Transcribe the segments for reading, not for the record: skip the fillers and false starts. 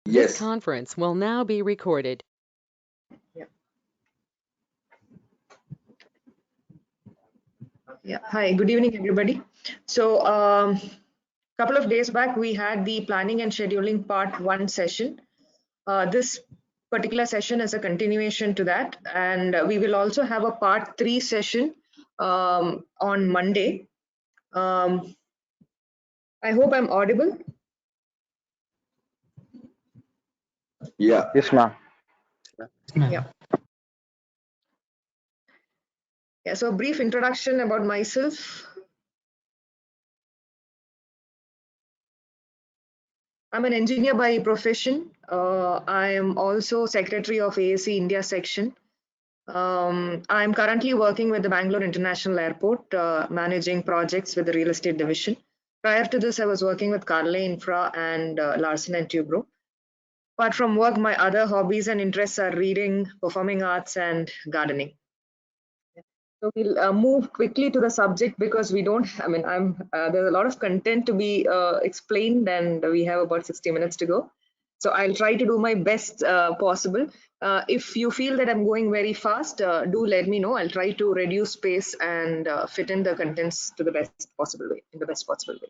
This Yes. conference will now be recorded. Yeah. Yeah. Hi, good evening, everybody. So, couple of days back, we had the planning and scheduling part one session. This particular session is a continuation to that, and we will also have a part three session on Monday. Um, I hope I'm audible. Yeah. Yes, ma'am. Yeah. Yeah. So, a brief introduction about myself. I'm an engineer by profession. I am also secretary of AAC India section. I'm currently working with the Bangalore International Airport, managing projects with the real estate division. Prior to this, I was working with Carley Infra and Larsen and Tubro. Apart from work, my other hobbies and interests are reading, performing arts, and gardening. So we'll move quickly to the subject because we don't. I mean, there's a lot of content to be explained, and we have about 60 minutes to go. So I'll try to do my best possible. If you feel that I'm going very fast, do let me know. I'll try to reduce pace and fit in the contents to the best possible way, in the best possible way.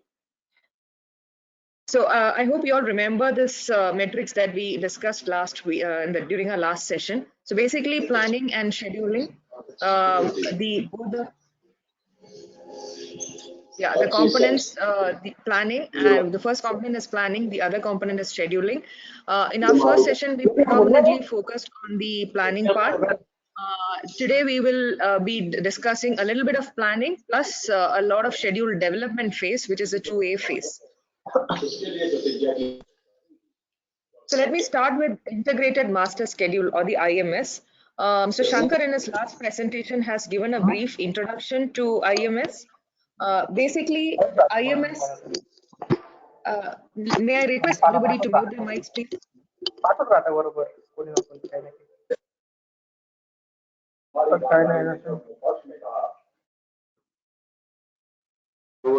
So I hope you all remember this metrics that we discussed last week during our last session. So basically, planning and scheduling. Both the Yeah, the components, the planning, the first component is planning, the other component is scheduling. In our first session, we predominantly focused on the planning part. Today, we will be discussing a little bit of planning plus a lot of schedule development phase, which is the 2A phase. So let me start with integrated master schedule or the IMS. So Shankar in his last presentation has given a brief introduction to IMS. Basically, IMS, may I request everybody to mute their mics, please?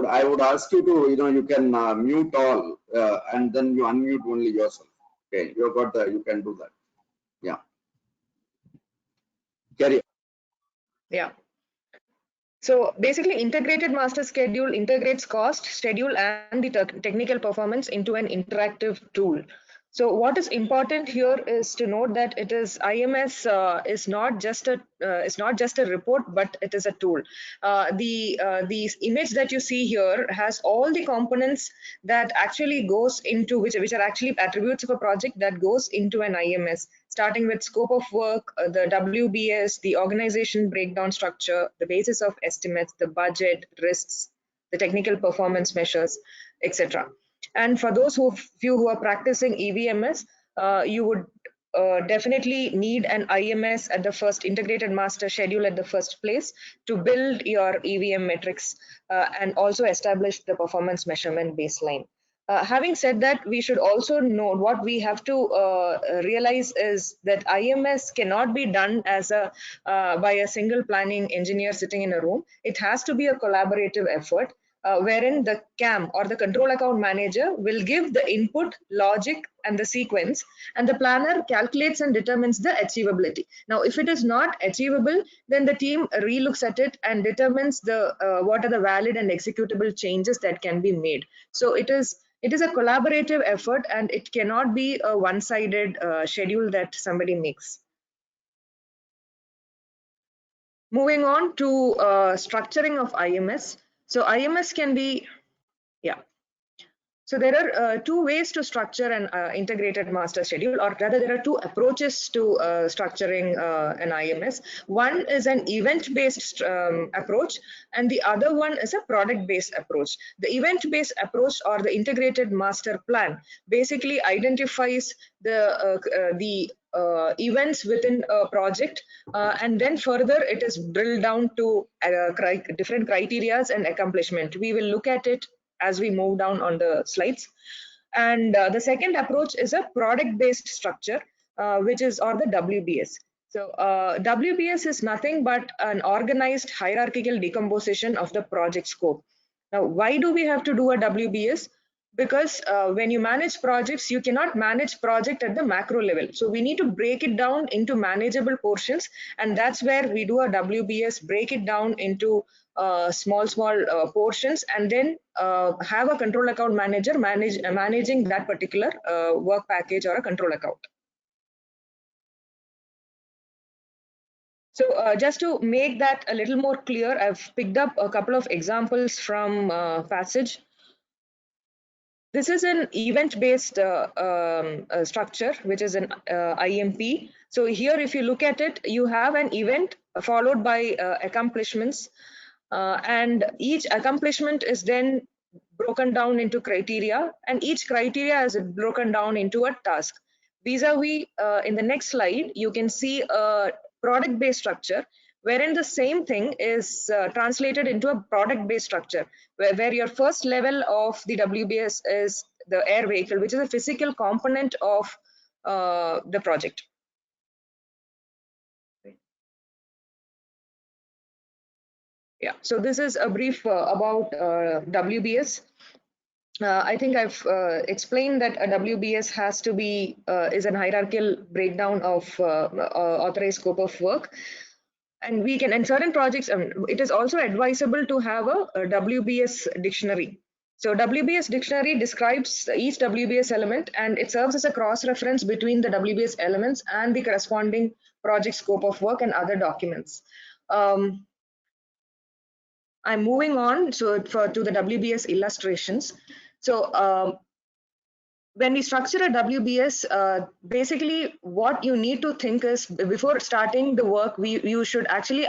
I would ask you to, you can mute all and then you unmute only yourself. Okay, you can do that. Yeah. Carry on. Yeah. So basically, integrated master schedule integrates cost, schedule, and the technical performance into an interactive tool. So what is important here is to note that it is IMS is not just a report, but it is a tool. The image that you see here has all the components that actually goes into which are actually attributes of a project that goes into an IMS, starting with scope of work, the WBS, the organization breakdown structure, the basis of estimates, the budget, risks, the technical performance measures, etc. And for those few who are practicing EVMS, you would definitely need an IMS at the first, integrated master schedule at the first place, to build your EVM metrics and also establish the performance measurement baseline. Having said that, we should also know what we have to realize is that IMS cannot be done as by a single planning engineer sitting in a room. It has to be a collaborative effort, wherein the CAM or the control account manager will give the input, logic, and the sequence, and the planner calculates and determines the achievability. Now, if it is not achievable, then the team relooks at it and determines what are the valid and executable changes that can be made. So it is a collaborative effort, and it cannot be a one-sided schedule that somebody makes. Moving on to structuring of IMS. So IMS can be, yeah. So there are two ways to structure an integrated master schedule, or rather there are two approaches to structuring an IMS. One is an event-based approach, and the other one is a product-based approach. The event-based approach, or the integrated master plan, basically identifies the events within a project, and then further it is drilled down to different criterias and accomplishment. We will look at it as we move down on the slides. And the second approach is a product-based structure, which is, or the WBS. So WBS is nothing but an organized hierarchical decomposition of the project scope. Now, why do we have to do a WBS? because when you manage projects, you cannot manage project at the macro level. So we need to break it down into manageable portions, and that's where we do a WBS, break it down into small portions, and then have a control account manager managing that particular work package or a control account. So just to make that a little more clear, I've picked up a couple of examples from Passage. This is an event-based structure, which is an IMP. So here, if you look at it, you have an event followed by accomplishments, and each accomplishment is then broken down into criteria, and each criteria is broken down into a task. Vis-a-vis, in the next slide, you can see a product-based structure, wherein the same thing is translated into a product-based structure, where your first level of the WBS is the air vehicle, which is a physical component of the project. Yeah, so this is a brief about WBS. I think I've explained that a WBS has to be is an hierarchical breakdown of authorized scope of work. And we can, in certain projects, it is also advisable to have a WBS dictionary. So WBS dictionary describes each WBS element, and it serves as a cross-reference between the WBS elements and the corresponding project scope of work and other documents. I'm moving on to the WBS illustrations. So when we structure a WBS, basically what you need to think is, before starting the work, you should actually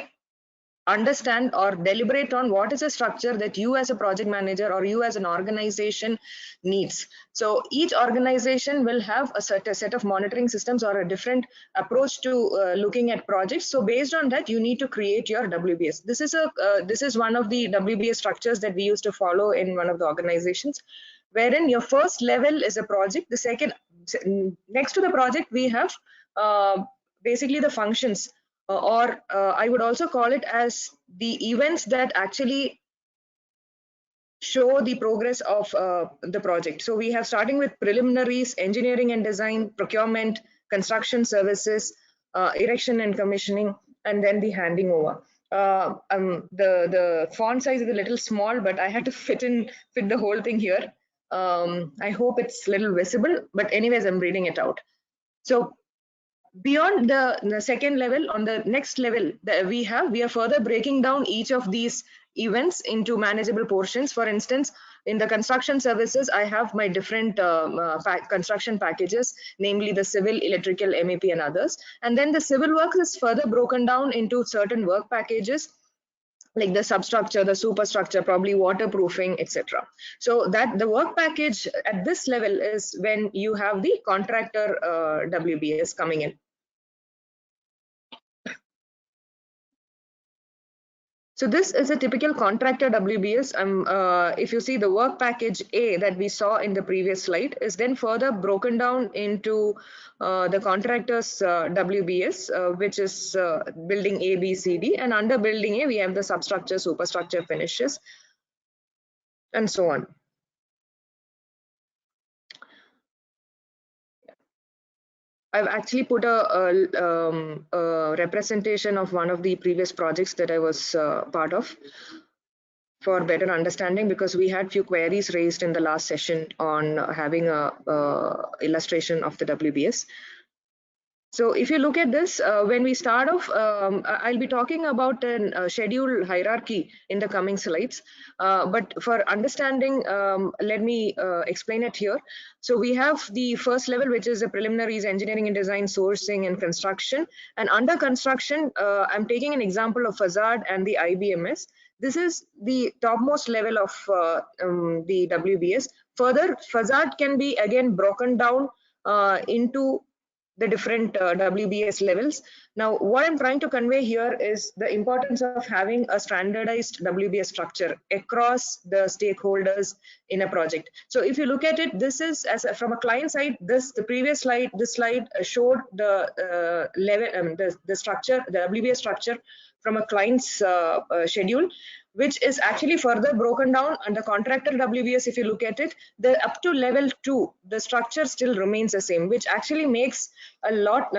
understand or deliberate on what is a structure that you as a project manager or you as an organization needs. So each organization will have a set of monitoring systems or a different approach to looking at projects. So based on that, you need to create your WBS. This is one of the WBS structures that we used to follow in one of the organizations, wherein your first level is a project. The second, next to the project, we have basically the functions, or I would also call it as the events that actually show the progress of the project. So we have, starting with preliminaries, engineering and design, procurement, construction services, erection and commissioning, and then the handing over. The font size is a little small, but I had to fit the whole thing here. I hope it's a little visible, but anyways, I'm reading it out. So beyond the second level, on the next level that we are further breaking down each of these events into manageable portions. For instance, in the construction services, I have my different construction packages, namely the civil, electrical, MEP, and others. And then the civil works is further broken down into certain work packages, like the substructure, the superstructure, probably waterproofing, etc. So that the work package at this level is when you have the contractor WBS coming in. So this is a typical contractor WBS. If you see the work package A that we saw in the previous slide is then further broken down into the contractor's WBS, which is building A, B, C, D, and under building A we have the substructure, superstructure, finishes, and so on. I've actually put a representation of one of the previous projects that I was part of for better understanding, because we had few queries raised in the last session on having a illustration of the WBS. So if you look at this, when we start off, I'll be talking about a schedule hierarchy in the coming slides. But for understanding, let me explain it here. So we have the first level, which is the preliminaries, engineering and design, sourcing, and construction. And under construction, I'm taking an example of facade and the IBMS. This is the topmost level of the WBS. Further, facade can be again broken down into the different WBS levels. Now, what I'm trying to convey here is the importance of having a standardized WBS structure across the stakeholders in a project. So if you look at it, this is from a client side, the previous slide, this slide showed the level, the structure, the WBS structure from a client's schedule, which is actually further broken down under contractor WBS. If you look at it, the up to level 2, the structure still remains the same, which actually makes a lot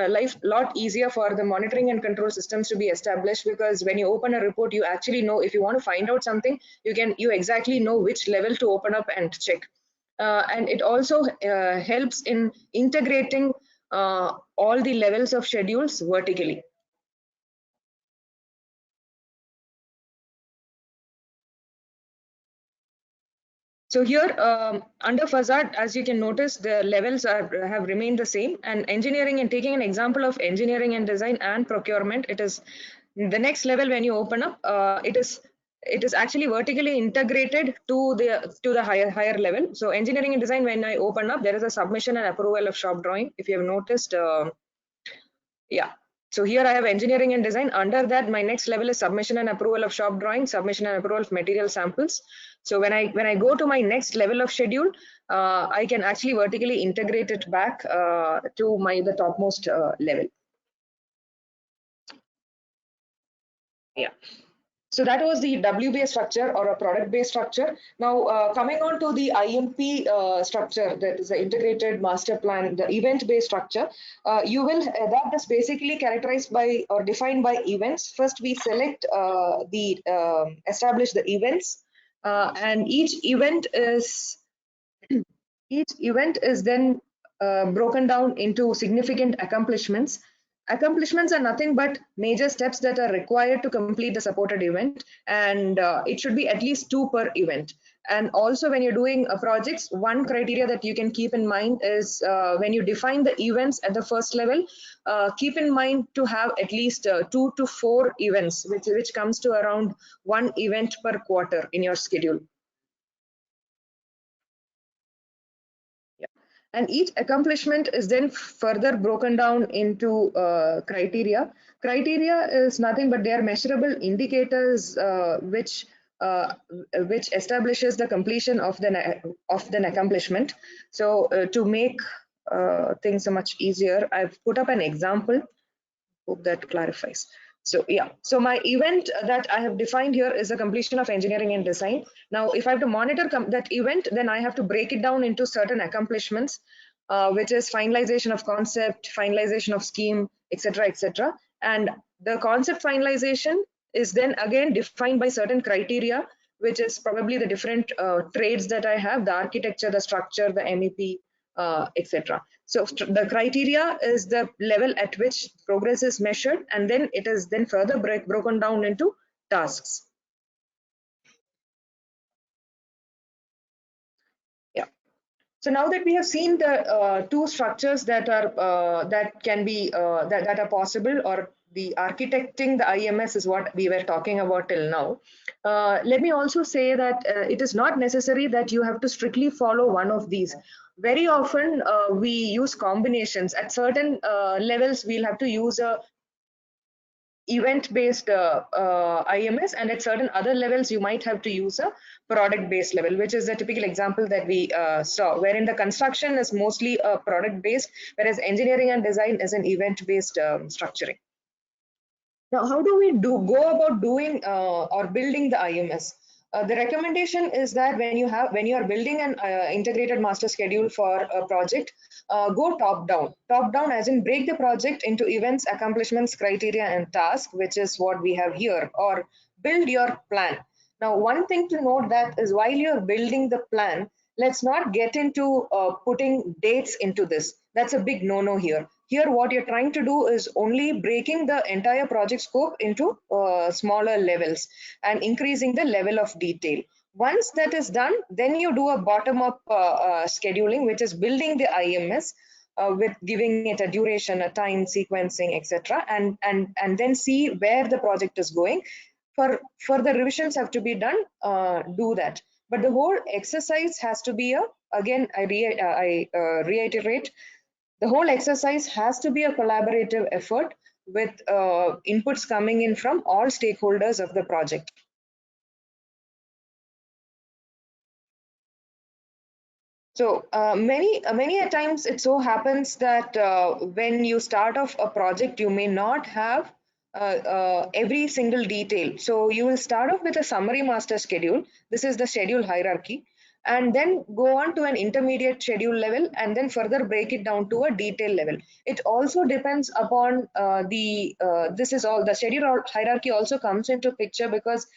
easier for the monitoring and control systems to be established, because when you open a report, you actually know if you want to find out something, you exactly know which level to open up and check. And it also helps in integrating all the levels of schedules vertically. So here under Facade, as you can notice, the levels have remained the same. And engineering, and taking an example of engineering and design and procurement, it is the next level. When you open up, it is actually vertically integrated to the higher level. So engineering and design, when I open up, there is a submission and approval of shop drawing. If you have noticed, yeah. So here I have engineering and design. Under that, my next level is submission and approval of shop drawing, submission and approval of material samples. So when I go to my next level of schedule, I can actually vertically integrate it back to the topmost level. Yeah. So that was the WBS structure, or a product-based structure. Now coming on to the IMP structure, that is the integrated master plan, the event-based structure. That is basically characterized by or defined by events. First, we select establish the events, and each event is then broken down into significant accomplishments. Accomplishments are nothing but major steps that are required to complete the supported event, and it should be at least 2 per event. And also, when you're doing projects, one criteria that you can keep in mind is when you define the events at the first level, keep in mind to have at least 2 to 4 events, which comes to around 1 event per quarter in your schedule. And each accomplishment is then further broken down into criteria. Criteria is nothing but they are measurable indicators which establishes the completion of the accomplishment. So to make things much easier, I've put up an example. Hope that clarifies. So yeah, so my event that I have defined here is the completion of engineering and design. Now, if I have to monitor that event, then I have to break it down into certain accomplishments, which is finalization of concept, finalization of scheme, etc., etc. And the concept finalization is then again defined by certain criteria, which is probably the different trades that I have, the architecture, the structure, the MEP, etc. So the criteria is the level at which progress is measured, and then it is then further broken down into tasks. Yeah. So now that we have seen the 2 structures that are that are possible, or the architecting the IMS is what we were talking about till now. Let me also say that it is not necessary that you have to strictly follow one of these. Very often we use combinations. At certain levels, we'll have to use a event-based IMS, and at certain other levels, you might have to use a product-based level, which is a typical example that we saw, wherein the construction is mostly a product-based, whereas engineering and design is an event-based structuring. Now, how do we go about doing or building the IMS? The recommendation is that when you are building an integrated master schedule for a project, go top down. Top down as in break the project into events, accomplishments, criteria, and tasks, which is what we have here, or build your plan. Now, one thing to note that is while you're building the plan, let's not get into putting dates into this. That's a big no-no here. Here, what you're trying to do is only breaking the entire project scope into smaller levels and increasing the level of detail. Once that is done, then you do a bottom-up scheduling, which is building the IMS with giving it a duration, a time, sequencing, etc., and then see where the project is going. For further revisions have to be done, do that. But the whole exercise has to be again, I reiterate, the whole exercise has to be a collaborative effort with inputs coming in from all stakeholders of the project. So many a times it so happens that when you start off a project, you may not have every single detail. So you will start off with a summary master schedule. This is the schedule hierarchy, and then go on to an intermediate schedule level, and then further break it down to a detail level. It also depends upon this is all the schedule hierarchy also comes into picture because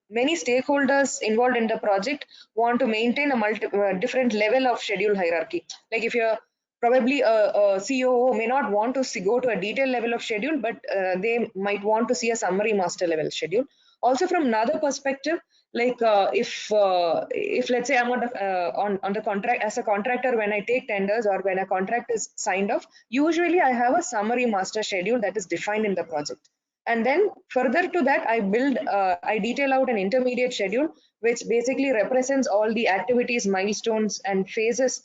many stakeholders involved in the project want to maintain a different level of schedule hierarchy. Like if you're probably a COO may not want to go to a detailed level of schedule, but they might want to see a summary master level schedule. Also, from another perspective, like if let's say I'm on the contract as a contractor, when I take tenders or when a contract is signed off, usually I have a summary master schedule that is defined in the project. And then further to that, I detail out an intermediate schedule, which basically represents all the activities, milestones, and phases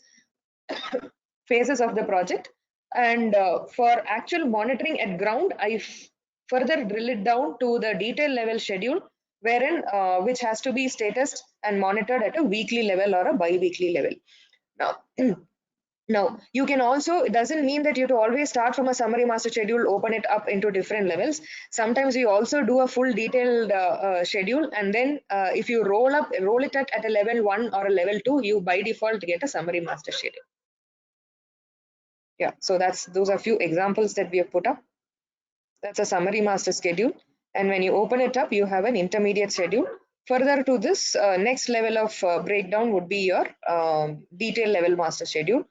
of the project. And for actual monitoring at ground, I further drill it down to the detail level schedule, wherein which has to be status and monitored at a weekly level or a bi-weekly level. Now, now, you can also, it doesn't mean that you have to always start from a summary master schedule, open it up into different levels. Sometimes we also do a full detailed schedule, and then if you roll it at a level 1 or a level 2, you by default get a summary master schedule. Yeah, so those are few examples that we have put up. That's a summary master schedule. And when you open it up, you have an intermediate schedule. Further to this, next level of breakdown would be your detail level master schedule,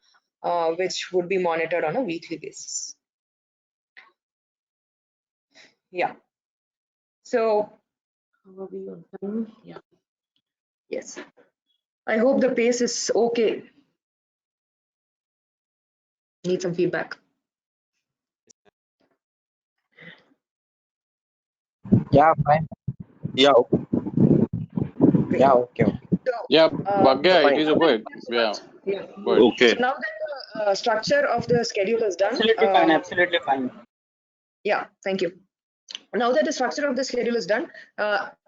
which would be monitored on a weekly basis. Yeah. So, how are we on time? Yeah. Yes. I hope the pace is okay. Need some feedback. Yeah, fine. Yeah, Great. Yeah, okay. So, Yeah, Bhagya, it is good. Yeah, yeah. good. okay. So now that the structure of the schedule is done. Absolutely fine. Absolutely fine. Yeah, thank you. Now that the structure of the schedule is done,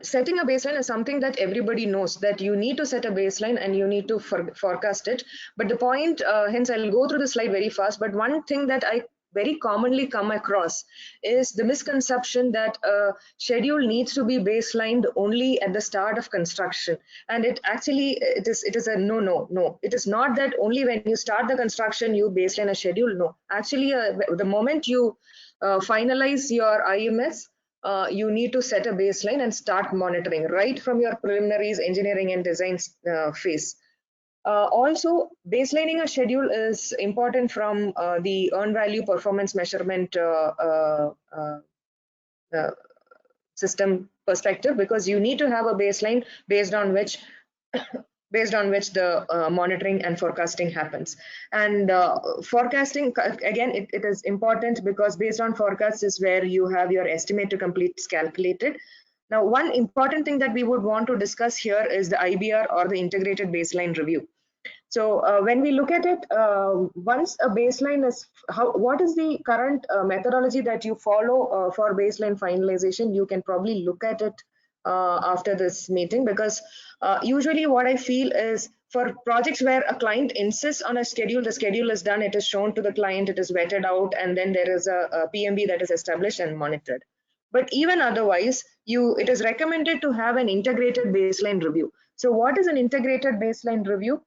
setting a baseline is something that everybody knows, that you need to set a baseline and you need to forecast it. But the point, hence I'll go through the slide very fast, but one thing that I very commonly come across is the misconception that a schedule needs to be baselined only at the start of construction. And it is a no. It is not that only when you start the construction you baseline a schedule. No, actually the moment you finalize your IMS, you need to set a baseline and start monitoring right from your preliminaries, engineering and design phase. Also, baselining a schedule is important from the earned value performance measurement system perspective, because you need to have a baseline based on which the monitoring and forecasting happens. And forecasting, again, it is important because based on forecasts is where you have your estimate to complete calculated. Now, one important thing that we would want to discuss here is the IBR, or the integrated baseline review. So when we look at it, once a baseline is, what is the current methodology that you follow for baseline finalization? You can probably look at it after this meeting, because usually what I feel is for projects where a client insists on a schedule, the schedule is done, it is shown to the client, it is vetted out, and then there is a PMB that is established and monitored. But even otherwise, it is recommended to have an integrated baseline review. So what is an integrated baseline review?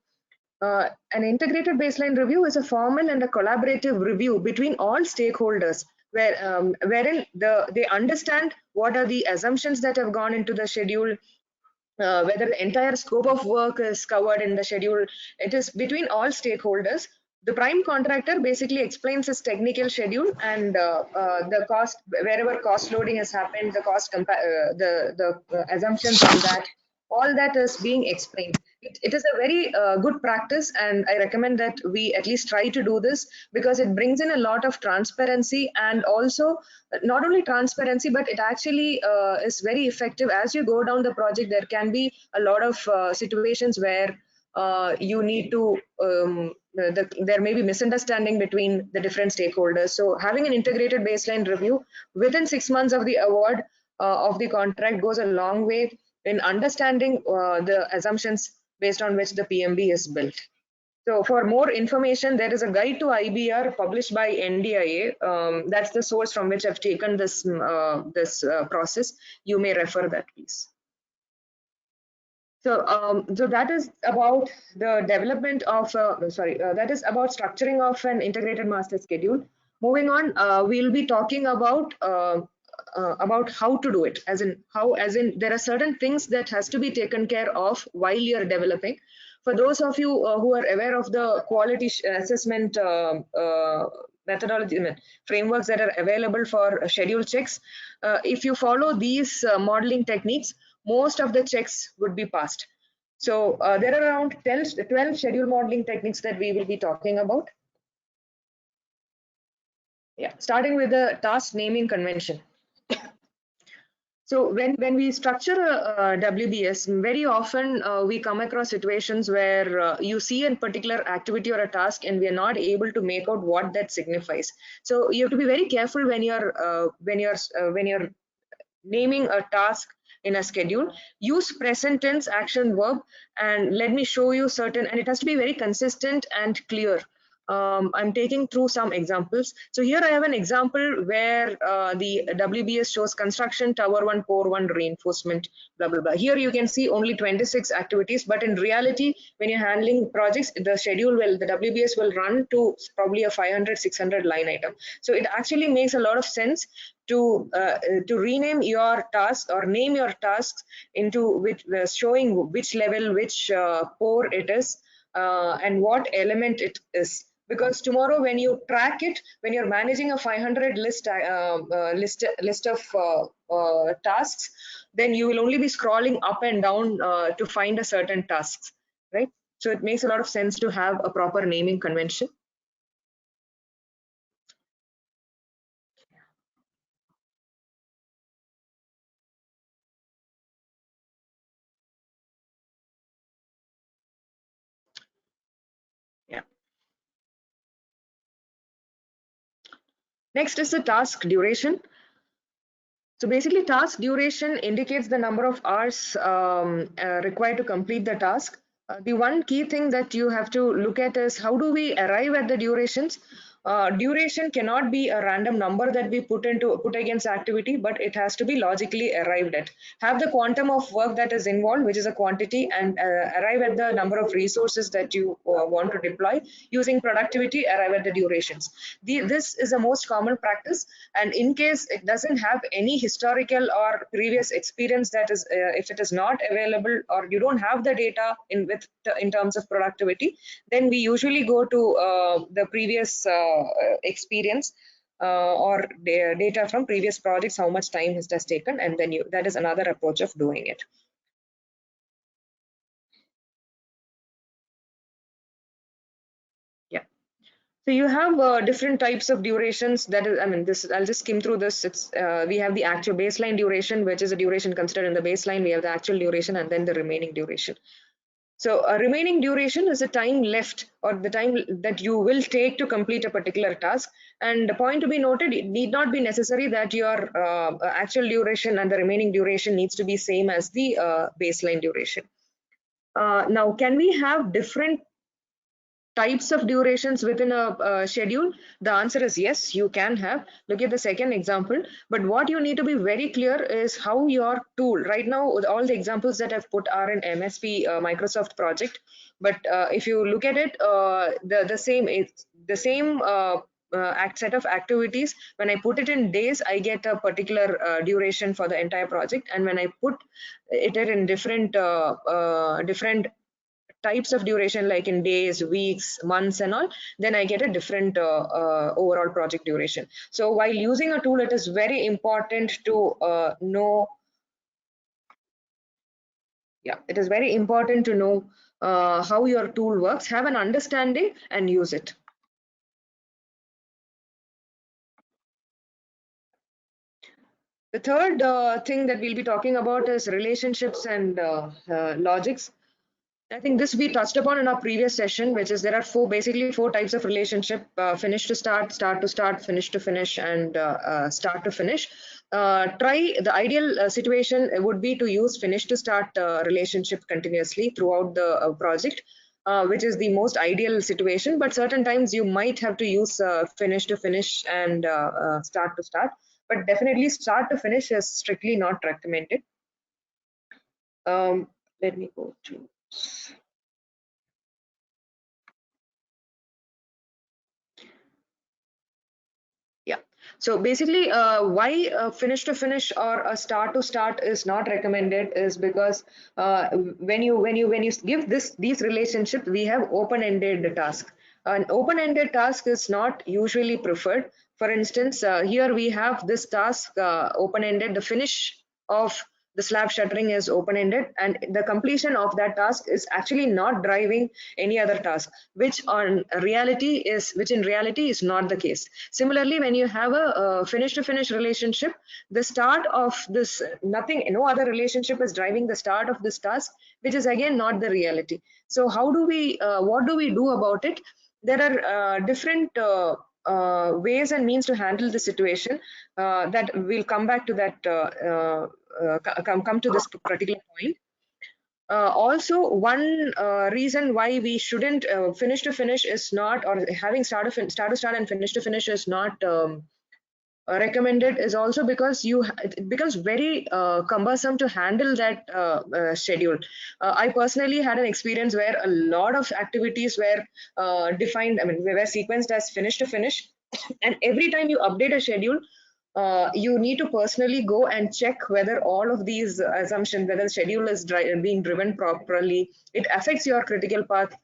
An integrated baseline review is a formal and a collaborative review between all stakeholders, wherein they understand what are the assumptions that have gone into the schedule, whether the entire scope of work is covered in the schedule. It is between all stakeholders. The prime contractor basically explains his technical schedule and the cost, wherever cost loading has happened, the cost, the assumptions on that, all that is being explained. It is a very good practice, and I recommend that we at least try to do this, because it brings in a lot of transparency, and also not only transparency, but it actually is very effective. As you go down the project, there can be a lot of situations where you need to there may be misunderstanding between the different stakeholders. So having an integrated baseline review within 6 months of the award of the contract goes a long way in understanding the assumptions based on which the PMB is built. So for more information, there is a guide to IBR published by NDIA. That's the source from which I've taken this process. You may refer that, please. So, so that is about the development of, that is about structuring of an integrated master schedule. Moving on, we'll be talking about how to do it, as in there are certain things that has to be taken care of while you're developing. For those of you who are aware of the quality assessment methodology frameworks that are available for schedule checks, if you follow these modeling techniques, most of the checks would be passed. So there are around 12 schedule modeling techniques that we will be talking about. Yeah, starting with the task naming convention. So when we structure a WBS, very often we come across situations where you see a particular activity or a task and we are not able to make out what that signifies. So you have to be very careful when you're naming a task in a schedule. Use present tense, action, verb, and let me show you certain, and it has to be very consistent and clear. I'm taking through some examples. So here I have an example where the WBS shows construction, tower 1, core 1, reinforcement, blah, blah, blah. Here you can see only 26 activities, but in reality, when you're handling projects, the WBS will run to probably a 500, 600 line item. So it actually makes a lot of sense to rename your tasks or name your tasks into which showing which level, which core it is, and what element it is. Because tomorrow when you track it, when you're managing a 500 list of tasks, then you will only be scrolling up and down to find a certain tasks, right? So it makes a lot of sense to have a proper naming convention. Yeah. Next is the task duration. So basically, task duration indicates the number of hours required to complete the task. The one key thing that you have to look at is how do we arrive at the durations. Duration cannot be a random number that we put against activity, but it has to be logically arrived at. Have the quantum of work that is involved, which is a quantity, and arrive at the number of resources that you want to deploy. Using productivity, arrive at the durations. This is the most common practice, and in case it doesn't have any historical or previous experience, that is, if it is not available or you don't have the data in terms of productivity, then we usually go to the previous experience or data from previous projects, how much time it has taken, and then that is another approach of doing it. Yeah. So you have different types of durations. That is, I mean, I'll just skim through this. It's we have the actual baseline duration, which is a duration considered in the baseline. We have the actual duration and then the remaining duration. So a remaining duration is the time left or the time that you will take to complete a particular task. And the point to be noted, it need not be necessary that your actual duration and the remaining duration needs to be same as the baseline duration. Now, can we have different types of durations within a schedule? The answer is yes, you can have. Look at the second example. But what you need to be very clear is how your tool, right now, all the examples that I've put are in MSP Microsoft project. But if you look at it, the same set of activities, when I put it in days, I get a particular duration for the entire project. And when I put it in different types of duration, like in days, weeks, months, and all, then I get a different overall project duration. So while using a tool, it is very important to know. Yeah, it is very important to know how your tool works, have an understanding, and use it. The third thing that we'll be talking about is relationships and logics. I think this we touched upon in our previous session, which is there are basically four types of relationship: finish to start, start to start, finish to finish, and start to finish. The ideal situation would be to use finish to start relationship continuously throughout the project. which is the most ideal situation, but certain times you might have to use finish to finish and start to start, but definitely start to finish is strictly not recommended. Let me go to so basically why finish to finish or a start to start is not recommended is because when you give these relationships, we have open-ended task. An open-ended task is not usually preferred. For instance, here we have this task open-ended. The finish of the slab shuttering is open-ended, and the completion of that task is actually not driving any other task, which in reality is not the case. Similarly, when you have a finish to finish relationship, the start of this no other relationship is driving the start of this task, which is again not the reality. So how do we what do we do about it? There are different ways and means to handle the situation that we'll come back to that come to this particular point. Also, one reason why we shouldn't finish to finish is not, or having start to start and finish to finish is not recommended is also because it becomes very cumbersome to handle that schedule. I personally had an experience where a lot of activities were defined, were sequenced as finish to finish, and every time you update a schedule, you need to personally go and check whether all of these assumptions, whether the schedule is being driven properly. It affects your critical path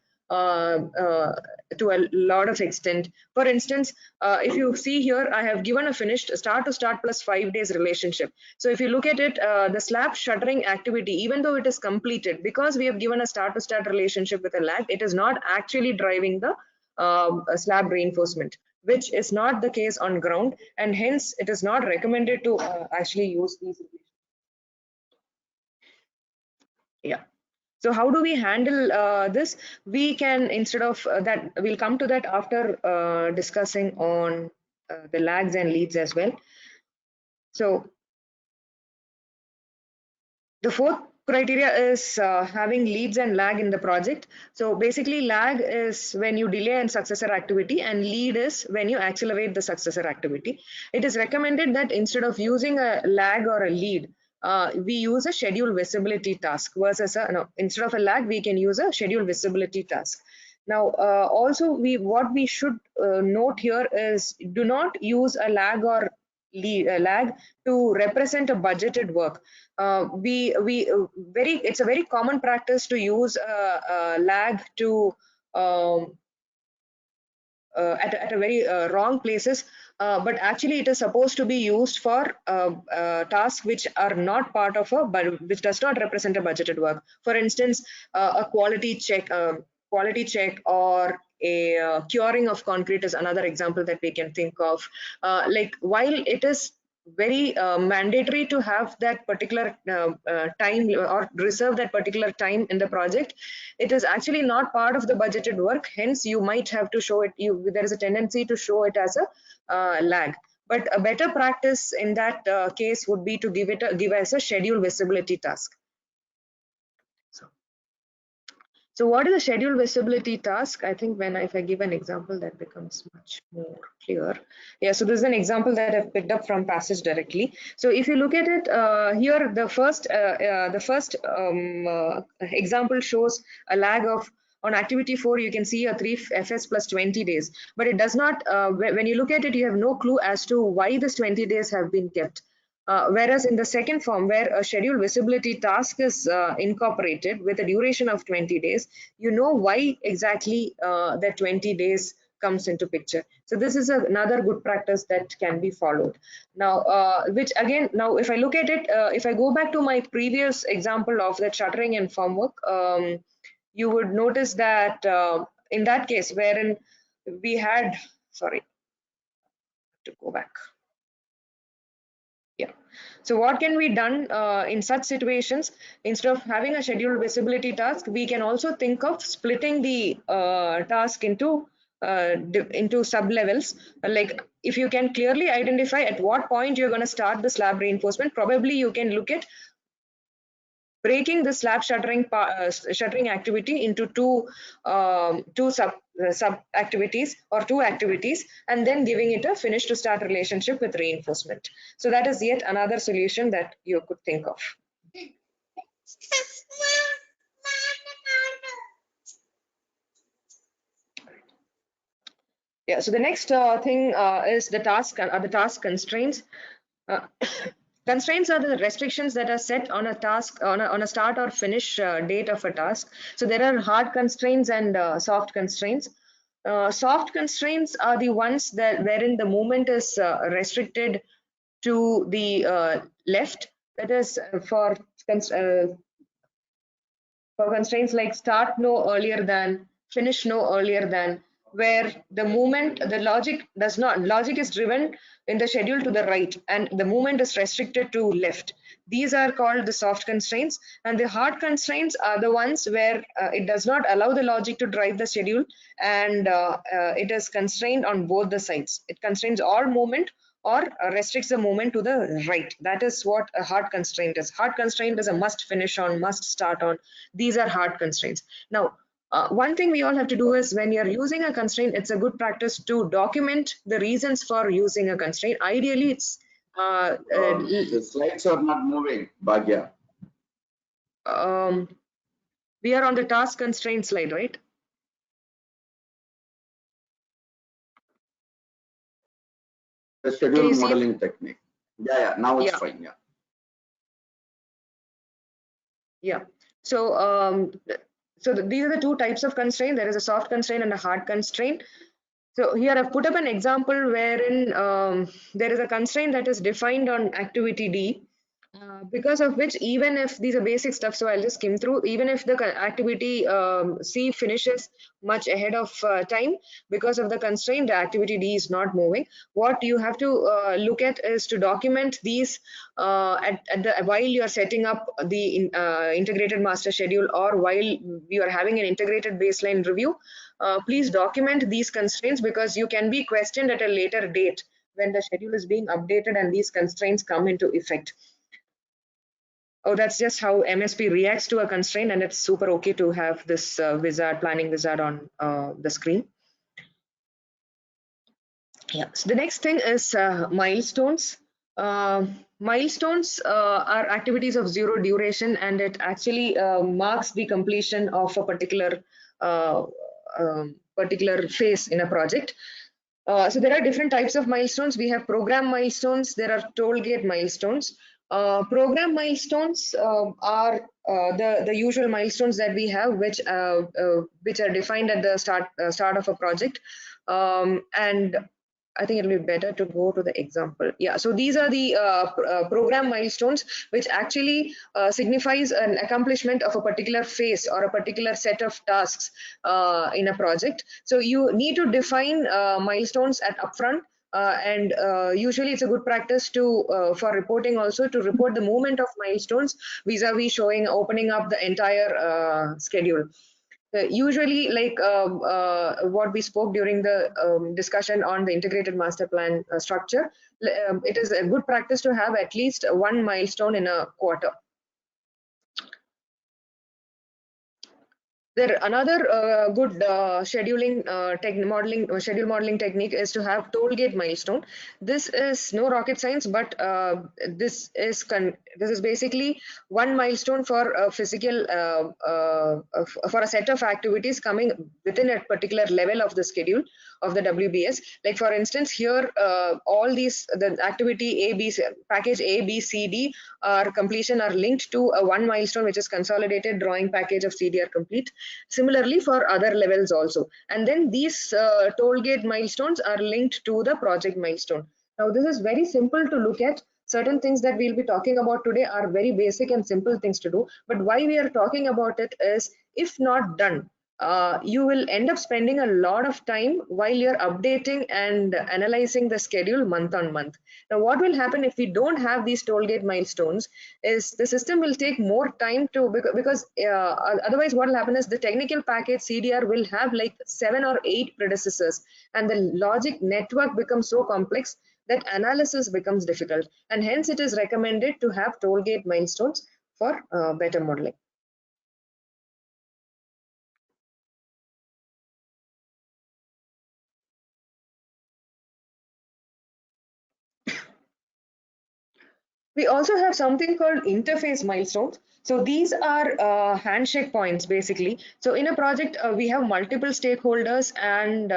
to a lot of extent. For instance, if you see here, I have given a finished start to start plus 5 days relationship. So if you look at it, the slab shuttering activity, even though it is completed, because we have given a start to start relationship with a lag, it is not actually driving the slab reinforcement, which is not the case on ground, and hence it is not recommended to actually use these. Yeah. So how do we handle this? We can, instead of that, we'll come to that after discussing on the lags and leads as well. So the fourth criteria is having leads and lag in the project. So basically lag is when you delay a successor activity, and lead is when you accelerate the successor activity. It is recommended that instead of using a lag or a lead, we use a schedule visibility task versus instead of a lag, we can use a schedule visibility task. Now, also what we should note here is do not use a lag or lag to represent a budgeted work. It's a very common practice to use a lag to at a very wrong places, but actually it is supposed to be used for tasks which are not part of which does not represent a budgeted work. For instance, a quality check or a curing of concrete is another example that we can think of. Like, while it is very mandatory to have that particular time or reserve that particular time in the project, it is actually not part of the budgeted work. Hence, you might have to show it. There is a tendency to show it as a lag. But a better practice in that case would be to give as a schedule visibility task. So what is a schedule visibility task? I think if I give an example, that becomes much more clear. Yeah, so this is an example that I've picked up from Passage directly. So if you look at it here, the first example shows a lag of, on activity 4, you can see a 3 FS plus 20 days, but it does not, when you look at it, you have no clue as to why this 20 days have been kept. Whereas in the second form, where a schedule visibility task is incorporated with a duration of 20 days, you know why exactly that 20 days comes into picture. So this is another good practice that can be followed. Now, which again, now if I look at it, if I go back to my previous example of that shuttering and formwork, you would notice that in that case, wherein we had, sorry, to go back. Yeah. So what can be done in such situations? Instead of having a scheduled visibility task, we can also think of splitting the task into sub levels. Like, if you can clearly identify at what point you're going to start the slab reinforcement, probably you can look at breaking the slab shuttering activity into two sub activities or two activities, and then giving it a finish to start relationship with reinforcement. So that is yet another solution that you could think of. Yeah, so the next thing is the task constraints. Constraints are the restrictions that are set on a task, on a start or finish date of a task. So there are hard constraints and soft constraints. Soft constraints are the ones that wherein the movement is restricted to the left. That is for constraints like start no earlier than, finish no earlier than, where the movement, the logic is driven in the schedule to the right and the movement is restricted to left. These are called the soft constraints, and the hard constraints are the ones where it does not allow the logic to drive the schedule, and it is constrained on both the sides. It constrains all movement or restricts the movement to the right. That is what a hard constraint is. Hard constraint is a must finish on, must start on. These are hard constraints. Now, one thing we all have to do is when you're using a constraint, it's a good practice to document the reasons for using a constraint. Ideally, it's the slides are not moving, Bhagya. We are on the task constraint slide, right? The schedule modeling technique. Yeah, now it's fine. Yeah. So these are the two types of constraint. There is a soft constraint and a hard constraint. So here I've put up an example wherein there is a constraint that is defined on activity D, because of which, even if these are basic stuff, so I'll just skim through, even if the activity C finishes much ahead of time, because of the constraint, the activity D is not moving. What you have to look at is to document these while you are setting up the integrated master schedule, or while you are having an integrated baseline review. Please document these constraints, because you can be questioned at a later date when the schedule is being updated and these constraints come into effect. Oh, that's just how MSP reacts to a constraint, and it's super okay to have this planning wizard on the screen. Yeah, so the next thing is milestones. Milestones are activities of zero duration, and it actually marks the completion of a particular phase in a project. So there are different types of milestones. We have program milestones, there are toll gate milestones. Program milestones are the usual milestones that we have, which are defined at the start of a project, and I think it'll be better to go to the example. Yeah, so these are the program milestones, which actually signifies an accomplishment of a particular phase or a particular set of tasks in a project. So you need to define milestones at upfront. And usually it's a good practice to for reporting also, to report the movement of milestones vis-a-vis showing opening up the entire schedule. Usually, like what we spoke during the discussion on the integrated master plan structure, it is a good practice to have at least one milestone in a quarter. Another good schedule modeling technique is to have toll gate milestone. This is no rocket science, but this is basically one milestone for a physical for a set of activities coming within a particular level of the schedule of the WBS. Like for instance, here all these, the activity A, B, package A, B, C, D completion are linked to a one milestone, which is consolidated drawing package of CDR complete. Similarly for other levels also, and then these toll gate milestones are linked to the project milestone. Now this is very simple to look at. Certain things that we'll be talking about today are very basic and simple things to do, but why we are talking about it is, if not done, you will end up spending a lot of time while you're updating and analyzing the schedule month on month. Now what will happen if we don't have these toll gate milestones is the system will take more time to, because otherwise what will happen is the technical package CDR will have like 7 or 8 predecessors, and the logic network becomes so complex that analysis becomes difficult, and hence it is recommended to have toll gate milestones for better modeling. We also have something called interface milestones. So these are handshake points basically. So in a project, we have multiple stakeholders and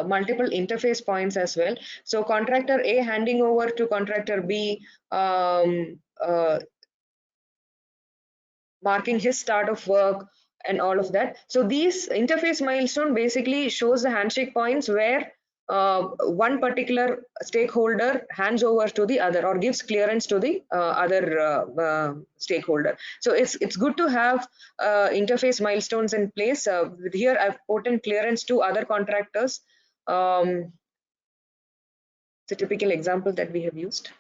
multiple interface points as well. So contractor A handing over to contractor B, marking his start of work and all of that. So these interface milestone basically shows the handshake points where one particular stakeholder hands over to the other or gives clearance to the other stakeholder. So it's good to have interface milestones in place. Here I've put in clearance to other contractors. It's a typical example that we have used.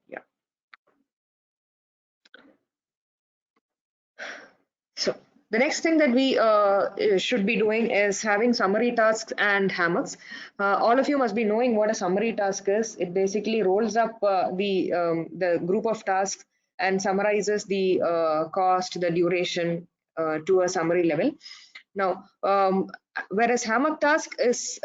Yeah. So the next thing that we should be doing is having summary tasks and hammocks. All of you must be knowing what a summary task is. It basically rolls up the group of tasks and summarizes the cost, the duration to a summary level. Now, whereas hammock task is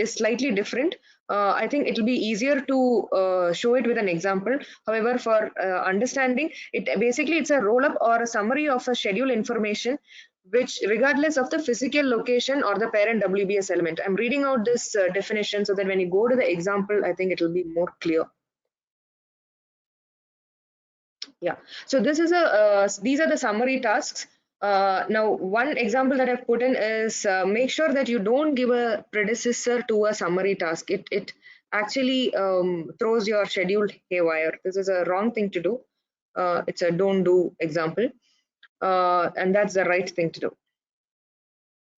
slightly different. I think it will be easier to show it with an example. However, for understanding it, basically it's a roll-up or a summary of a schedule information, which regardless of the physical location or the parent WBS element. I'm reading out this definition so that when you go to the example, I think it will be more clear. Yeah, so this is these are the summary tasks. Now, one example that I've put in is make sure that you don't give a predecessor to a summary task. It actually throws your schedule haywire. This is a wrong thing to do. It's a don't do example, and that's the right thing to do.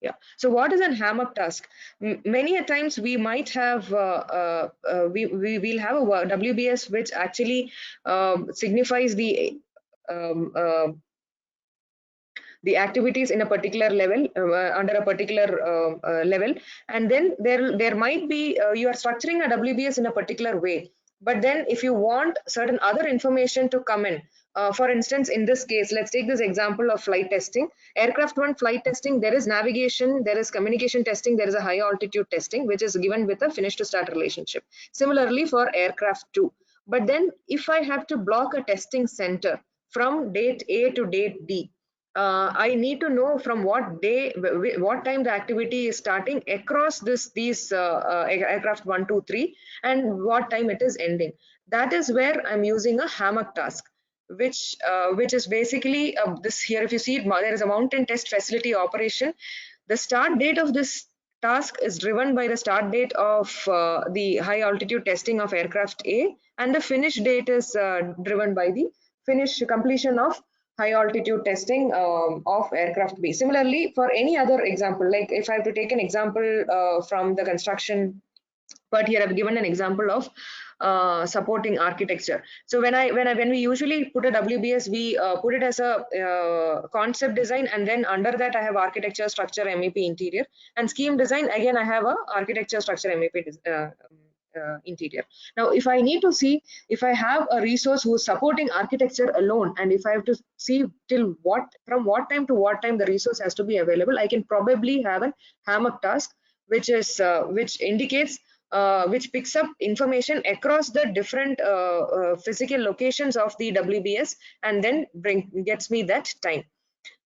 Yeah. So what is a hammock task? Many a times we might have we will have a WBS which actually signifies the activities in a particular level under a particular level, and then there might be you are structuring a WBS in a particular way, but then if you want certain other information to come in, for instance, in this case, let's take this example of flight testing. Aircraft 1 flight testing, there is navigation, there is communication testing, there is a high altitude testing, which is given with a finish to start relationship. Similarly for aircraft 2. But then if I have to block a testing center from date A to date D, I need to know from what day, what time the activity is starting across these aircraft 1, 2, 3, and what time it is ending. That is where I'm using a hammock task, which is basically this here. If you see it, there is a mountain test facility operation. The start date of this task is driven by the start date of the high altitude testing of aircraft A, and the finish date is driven by the completion of high altitude testing of aircraft B. Similarly, for any other example, like if I have to take an example from the construction, but here I've given an example of supporting architecture. So when we usually put a WBS, we put it as a concept design, and then under that I have architecture, structure, MEP, interior, and scheme design. Again, I have a architecture, structure, MEP interior. Now, if I need to see if I have a resource who is supporting architecture alone, and if I have to see from what time to what time the resource has to be available, I can probably have a hammock task, which indicates which picks up information across the different physical locations of the WBS, and then gets me that time.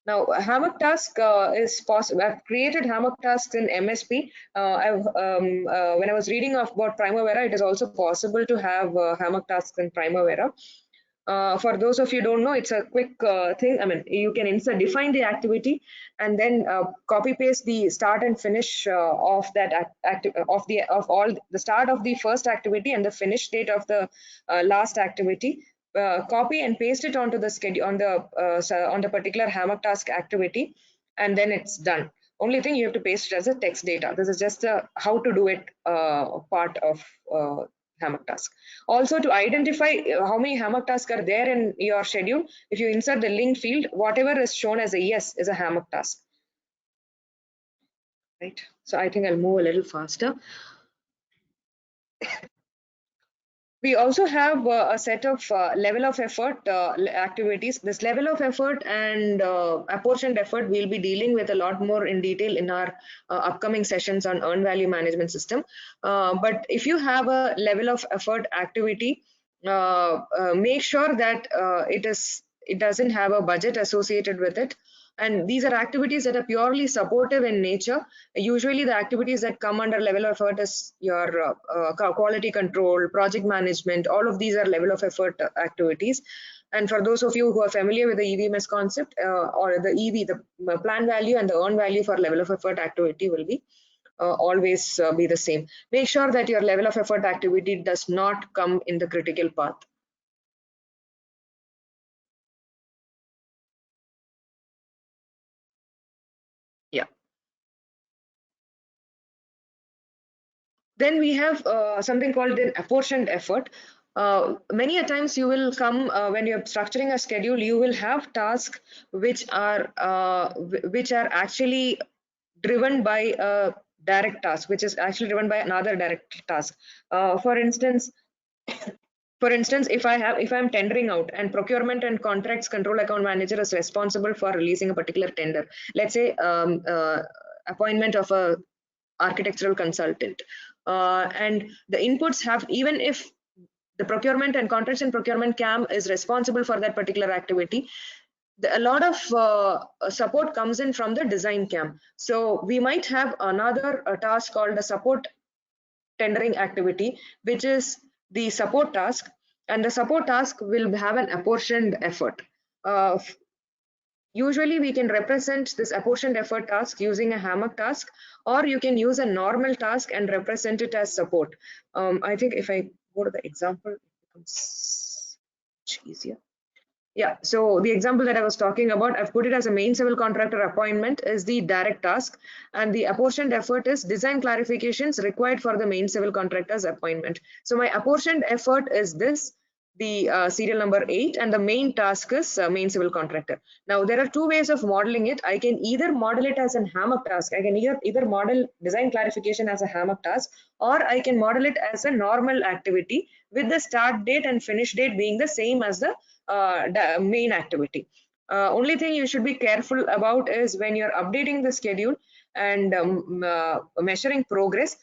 Now, hammock task is possible. I've created hammock tasks in MSP. When I was reading about Primavera, it is also possible to have hammock tasks in Primavera. For those of you who don't know, it's a quick thing. I mean, you can define the activity, and then copy paste the start and finish of that the start of the first activity and the finish date of the last activity. Copy and paste it onto the schedule on the particular hammock task activity, and then it's done. Only thing, you have to paste it as a text data. This is just a how to do it part of hammock task. Also, to identify how many hammock tasks are there in your schedule, if you insert the link field, whatever is shown as a yes is a hammock task. right? So I think I'll move a little faster. We also have a set of level of effort activities. This level of effort and apportioned effort we'll be dealing with a lot more in detail in our upcoming sessions on earned value management system. But if you have a level of effort activity, make sure that it doesn't have a budget associated with it. And these are activities that are purely supportive in nature. Usually the activities that come under level of effort is your quality control, project management, all of these are level of effort activities. And for those of you who are familiar with the EVMS concept or the EV, the plan value and the earn value for level of effort activity will be always be the same. Make sure that your level of effort activity does not come in the critical path. Yeah. Then we have something called an apportioned effort. Many a times you will come when you're structuring a schedule, you will have tasks which are actually driven by a direct task, which is actually driven by another direct task. For instance, if I'm tendering out and procurement and contracts control account manager is responsible for releasing a particular tender, let's say appointment of a architectural consultant, and the inputs have, even if the procurement and contracts and procurement CAM is responsible for that particular activity, a lot of support comes in from the design CAM. So we might have another task called a support tendering activity, which is the support task, and the support task will have an apportioned effort. Usually we can represent this apportioned effort task using a hammock task, or you can use a normal task and represent it as support. I think if I go to the example, it becomes much easier. Yeah, so the example that I was talking about, I've put it as a main civil contractor appointment is the direct task, and the apportioned effort is design clarifications required for the main civil contractor's appointment. So my apportioned effort is this, the serial number 8, and the main task is main civil contractor. Now there are two ways of modeling it. I can either model it as a hammock task. I can either model design clarification as a hammock task, or I can model it as a normal activity with the start date and finish date being the same as the main activity. Only thing you should be careful about is when you're updating the schedule and measuring progress,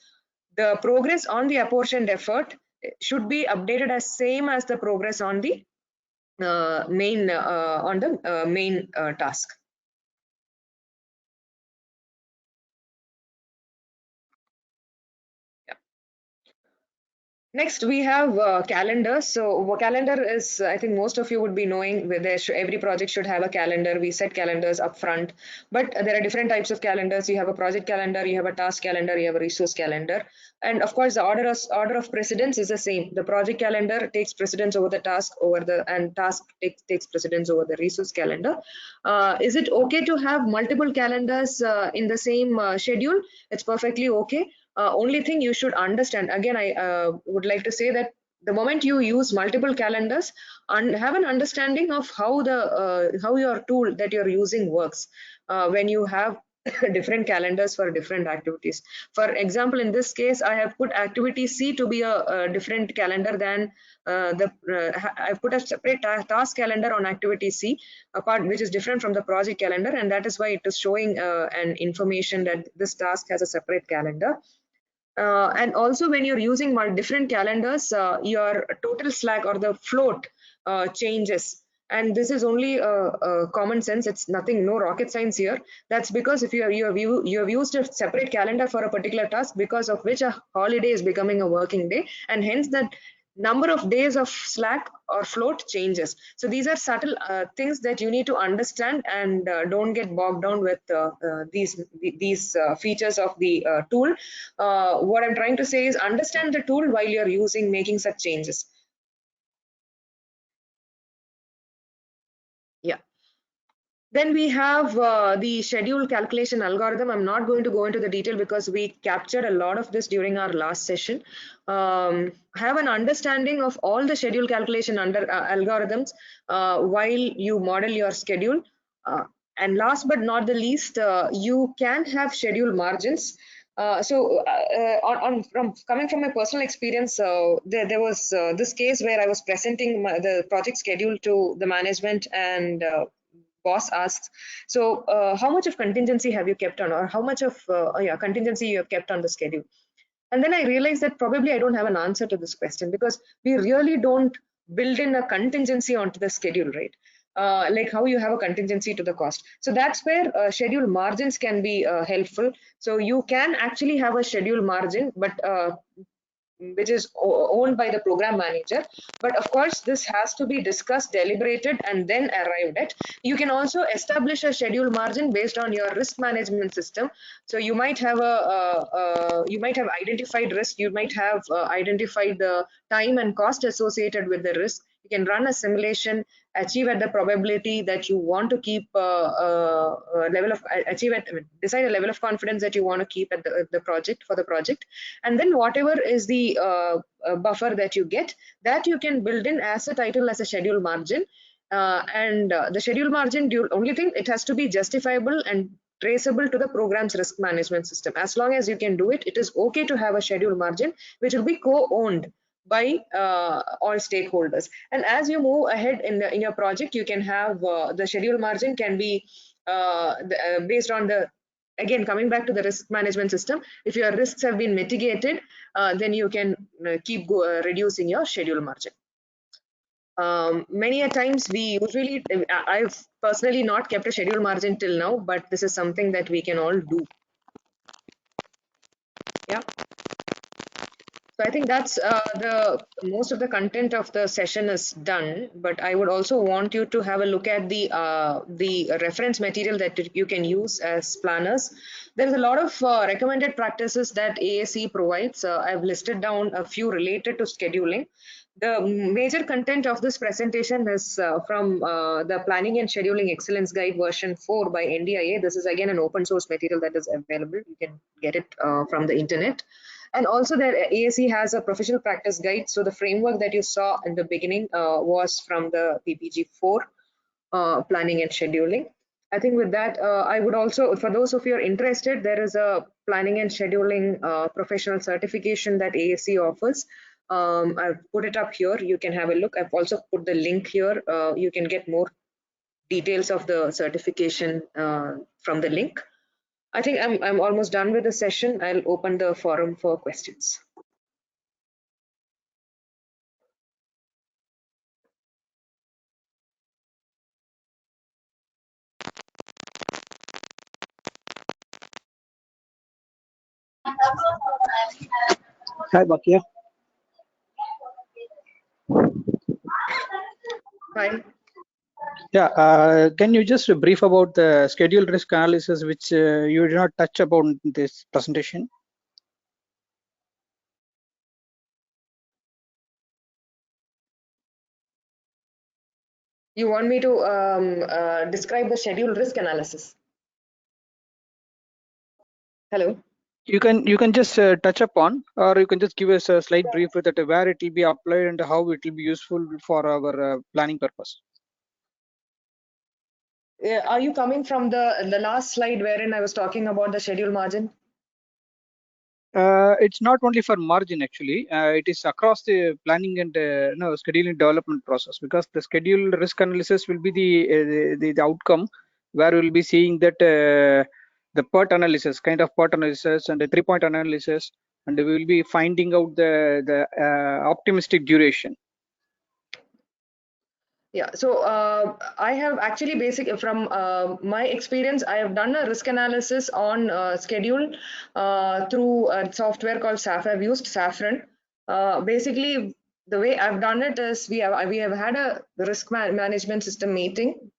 the progress on the apportioned effort should be updated as same as the progress on the main task. Next, we have calendar. So calendar is, I think most of you would be knowing, every project should have a calendar. We set calendars up front, but there are different types of calendars. You have a project calendar, you have a task calendar, you have a resource calendar. And of course, the order of precedence is the same. The project calendar takes precedence over the task, and task takes precedence over the resource calendar. Is it okay to have multiple calendars in the same schedule? It's perfectly okay. Only thing you should understand, again, I would like to say that the moment you use multiple calendars, have an understanding of how your tool that you're using works when you have different calendars for different activities. For example, in this case, I have put activity C to be a different calendar than I've put a separate task calendar on activity C, which is different from the project calendar, and that is why it is showing an information that this task has a separate calendar. And also when you're using different calendars, your total slack or the float changes. And this is only common sense. It's nothing, no rocket science here. That's because if you have used a separate calendar for a particular task, because of which a holiday is becoming a working day, and hence that number of days of slack or float changes. So these are subtle things that you need to understand, and don't get bogged down with these features of the tool. What I'm trying to say is understand the tool while you're making such changes. Yeah. Then we have the schedule calculation algorithm. I'm not going to go into the detail because we captured a lot of this during our last session. Have an understanding of all the schedule calculation algorithms while you model your schedule. And last but not the least, you can have schedule margins. From coming from my personal experience, there was this case where I was presenting the project schedule to the management, and boss asks, so how much of contingency have you kept on, or how much of contingency you have kept on the schedule? And then I realized that probably I don't have an answer to this question, because we really don't build in a contingency onto the schedule, right? Like how you have a contingency to the cost. So that's where schedule margins can be helpful. So you can actually have a schedule margin, but which is owned by the program manager. But of course, this has to be discussed, deliberated, and then arrived at. You can also establish a schedule margin based on your risk management system. So you might have you might have identified risk, you might have identified the time and cost associated with the risk. You can run a simulation, achieve at the probability that you want to keep level of decide a level of confidence that you want to keep at the project for the project, and then whatever is the buffer that you get, that you can build in as a title as a schedule margin. The schedule margin, only thing, it has to be justifiable and traceable to the program's risk management system. As long as you can do it, it is okay to have a schedule margin which will be co-owned by all stakeholders. And as you move ahead in your project, you can have the schedule margin can be based on the, again, coming back to the risk management system. If your risks have been mitigated, then you can keep reducing your schedule margin. Many a times we usually, I've personally not kept a schedule margin till now, but this is something that we can all do. Yeah. So I think that's the most of the content of the session is done, but I would also want you to have a look at the reference material that you can use as planners. There is a lot of recommended practices that AAC provides. I've listed down a few related to scheduling. The major content of this presentation is from the Planning and Scheduling Excellence Guide version 4 by NDIA. This is again an open source material that is available. You can get it from the internet. And also their AAC has a professional practice guide. So the framework that you saw in the beginning was from the PPG 4 planning and scheduling. I think with that, I would also, for those of you who are interested, there is a planning and scheduling professional certification that AAC offers. I've put it up here. You can have a look. I've also put the link here. You can get more details of the certification from the link. I think I'm almost done with the session. I'll open the forum for questions. Hi, Bakia. Hi. Yeah, can you just brief about the schedule risk analysis, which you did not touch about in this presentation? You want me to describe the schedule risk analysis? Hello. You can just touch upon, or you can just give us a slight brief that where it will be applied and how it will be useful for our planning purpose. Are you coming from the last slide wherein I was talking about the schedule margin? It's not only for margin actually. It is across the planning and scheduling development process, because the schedule risk analysis will be the outcome where we will be seeing that the PERT analysis, kind of PERT analysis and the 3-point analysis, and we will be finding out the optimistic duration. Yeah, so I have actually from my experience, I have done a risk analysis on schedule through a software called I've used Saffron. Basically, the way I've done it is we have had a risk management system meeting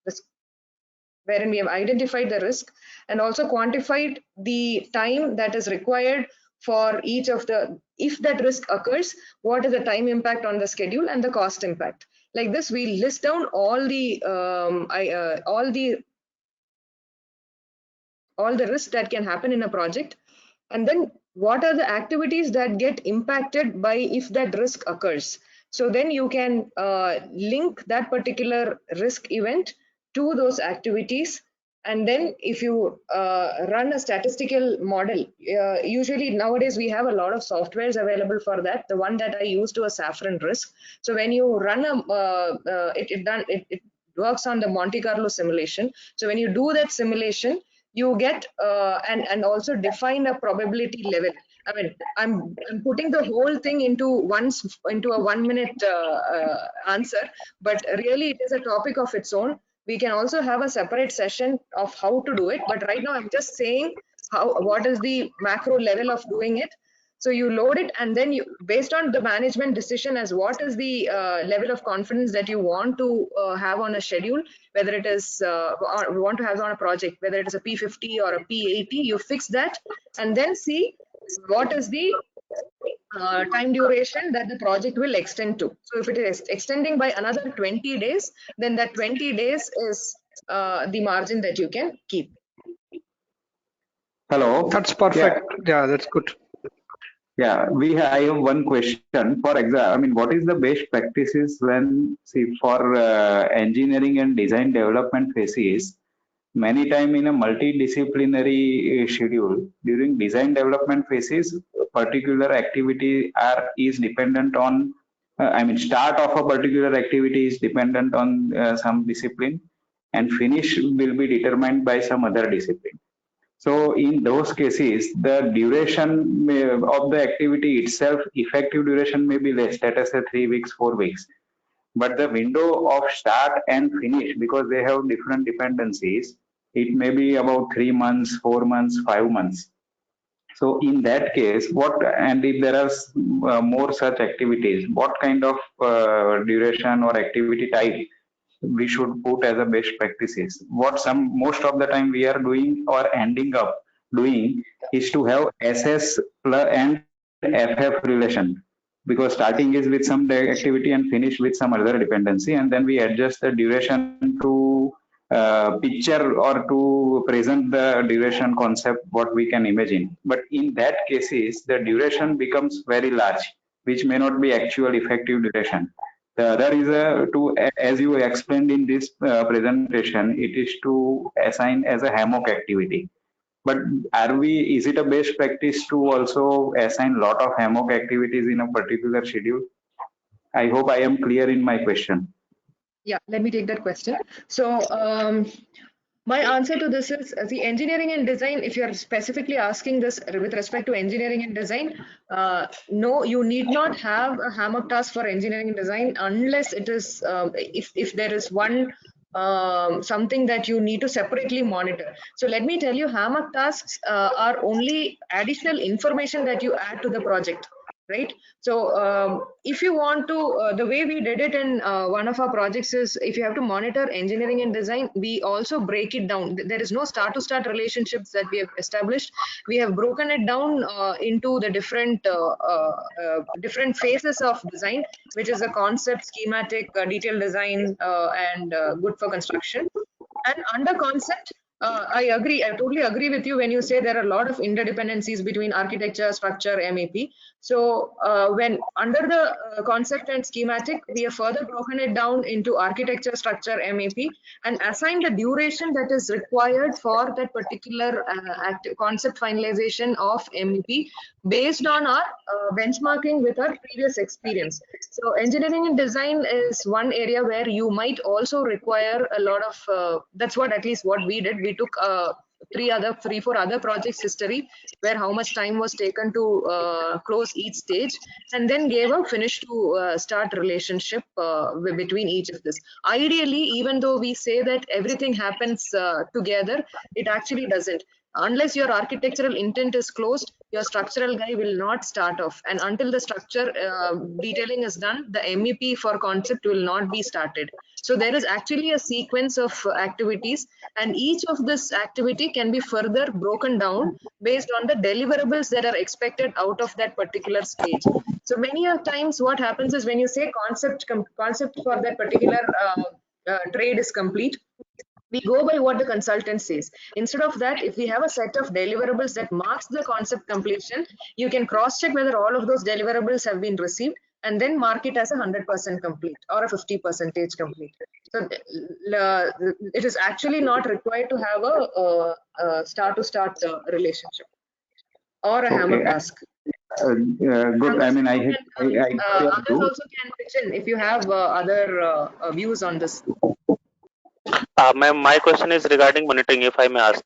wherein we have identified the risk and also quantified the time that is required for each of the, if that risk occurs, what is the time impact on the schedule and the cost impact. Like this, we list down all the risks that can happen in a project, and then what are the activities that get impacted by if that risk occurs. So then you can link that particular risk event to those activities And then if you run a statistical model, usually nowadays we have a lot of softwares available for that. The one that I used was Saffron Risk. So when you run it works on the Monte Carlo simulation. So when you do that simulation, you get and also define a probability level. I mean, I'm putting the whole thing into a 1 minute answer, but really it is a topic of its own. We can also have a separate session of how to do it, but right now I'm just saying what is the macro level of doing it. So you load it, and then you, based on the management decision as what is the level of confidence that you want to have on a schedule, whether it is want to have on a project, whether it is a P50 or a P80, you fix that and then see what is the time duration that the project will extend to. So if it is extending by another 20 days, then that 20 days is the margin that you can keep. Hello. That's perfect. Yeah, that's good. Yeah, I have one question. For example, I mean, what is the best practices when, see, for engineering and design development phases, many time in a multidisciplinary schedule, during design development phases, particular activity is dependent on, I mean, start of a particular activity is dependent on some discipline, and finish will be determined by some other discipline. So in those cases, the duration of the activity itself, effective duration may be less, let us say 3 weeks, 4 weeks. But the window of start and finish, because they have different dependencies, it may be about 3 months, 4 months, 5 months. So in that case, and if there are more such activities, what kind of duration or activity type we should put as a best practices? What most of the time we are doing or ending up doing is to have SS and FF relation, because starting is with some activity and finish with some other dependency, and then we adjust the duration to picture or to present the duration concept what we can imagine. But in that cases, the duration becomes very large, which may not be actual effective duration. The other is as you explained in this presentation, it is to assign as a hammock activity. But is it a best practice to also assign lot of hammock activities in a particular schedule? I hope I am clear in my question. Yeah, let me take that question. So my answer to this is the engineering and design. If you are specifically asking this with respect to engineering and design, no, you need not have a hammock task for engineering and design unless it is if there is one something that you need to separately monitor. So let me tell you, hammock tasks are only additional information that you add to the project. Right. So if you want to, the way we did it in one of our projects is, if you have to monitor engineering and design, we also break it down. There is no start to start relationships that we have established. We have broken it down into the different phases of design, which is a concept, schematic, detailed design, and good for construction. And under concept, I agree. I totally agree with you when you say there are a lot of interdependencies between architecture, structure, MEP. So when under the concept and schematic, we have further broken it down into architecture, structure, MEP, and assigned the duration that is required for that particular concept finalization of MEP based on our benchmarking with our previous experience. So engineering and design is one area where you might also require a lot of, that's what at least what we did. We took 3-4 other projects history, where how much time was taken to close each stage, and then gave a finish to start relationship between each of this. Ideally, even though we say that everything happens together, it actually doesn't. Unless your architectural intent is closed, your structural guy will not start off, and until the structure detailing is done, the MEP for concept will not be started. So there is actually a sequence of activities, and each of this activity can be further broken down based on the deliverables that are expected out of that particular stage. So many a times what happens is, when you say concept for that particular trade is complete, we go by what the consultant says. Instead of that, if we have a set of deliverables that marks the concept completion, you can cross check whether all of those deliverables have been received, and then mark it as 100% complete or a 50% complete. So it is actually not required to have a start-to-start relationship or a hammer Okay. task. Good. I mean, I got your Others view. also can pitch in if you have other views on this. Ma'am, my question is regarding monitoring, if I may ask.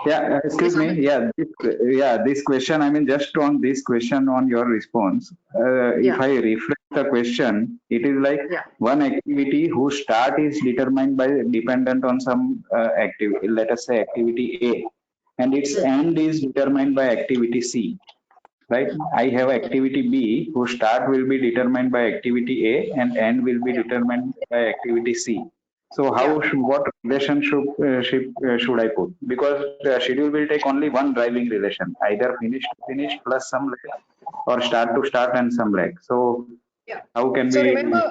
Yeah, excuse me. This question, I mean, just on this question on your response, if I reflect the question, it is like one activity whose start is determined by dependent on some activity, let us say activity A, and its end is determined by activity C. Right? I have activity B whose start will be determined by activity A and end will be determined by activity C. So what relationship should I put? Because the schedule will take only one driving relation, either finish to finish plus some lag or start to start and some lag. So how can So we? remember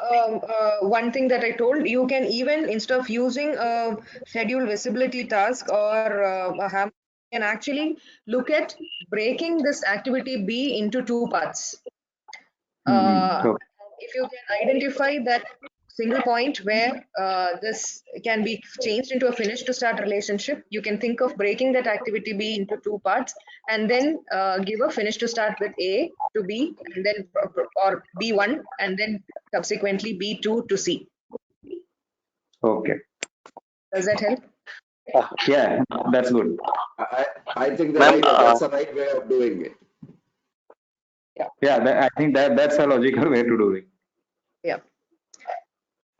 one thing that I told, you can even, instead of using a schedule visibility task or a hammer, you can actually look at breaking this activity B into two parts. If you can identify that single point where this can be changed into a finish to start relationship, you can think of breaking that activity B into two parts and then give a finish to start with A to B and then or B1 and then subsequently B2 to C. Okay. Does that help? Yeah, that's good. I think that's the right way of doing it. Yeah, I think that's a logical way to do it. Yeah.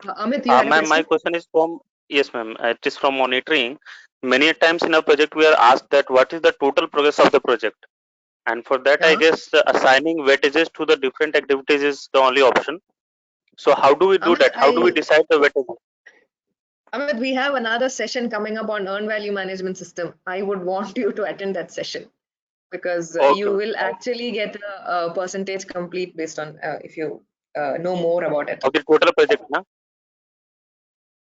Amit, you had a Ma'am, my question? question is from, yes, ma'am, it is from monitoring. Many times in a project, we are asked that what is the total progress of the project? And for that, I guess assigning weightages to the different activities is the only option. So how do we do Amit, that? How do we decide the weightage? Amit, we have another session coming up on earned value management system. I would want you to attend that session because you will actually get a percentage complete based on if you know more about it. Of the total project, na?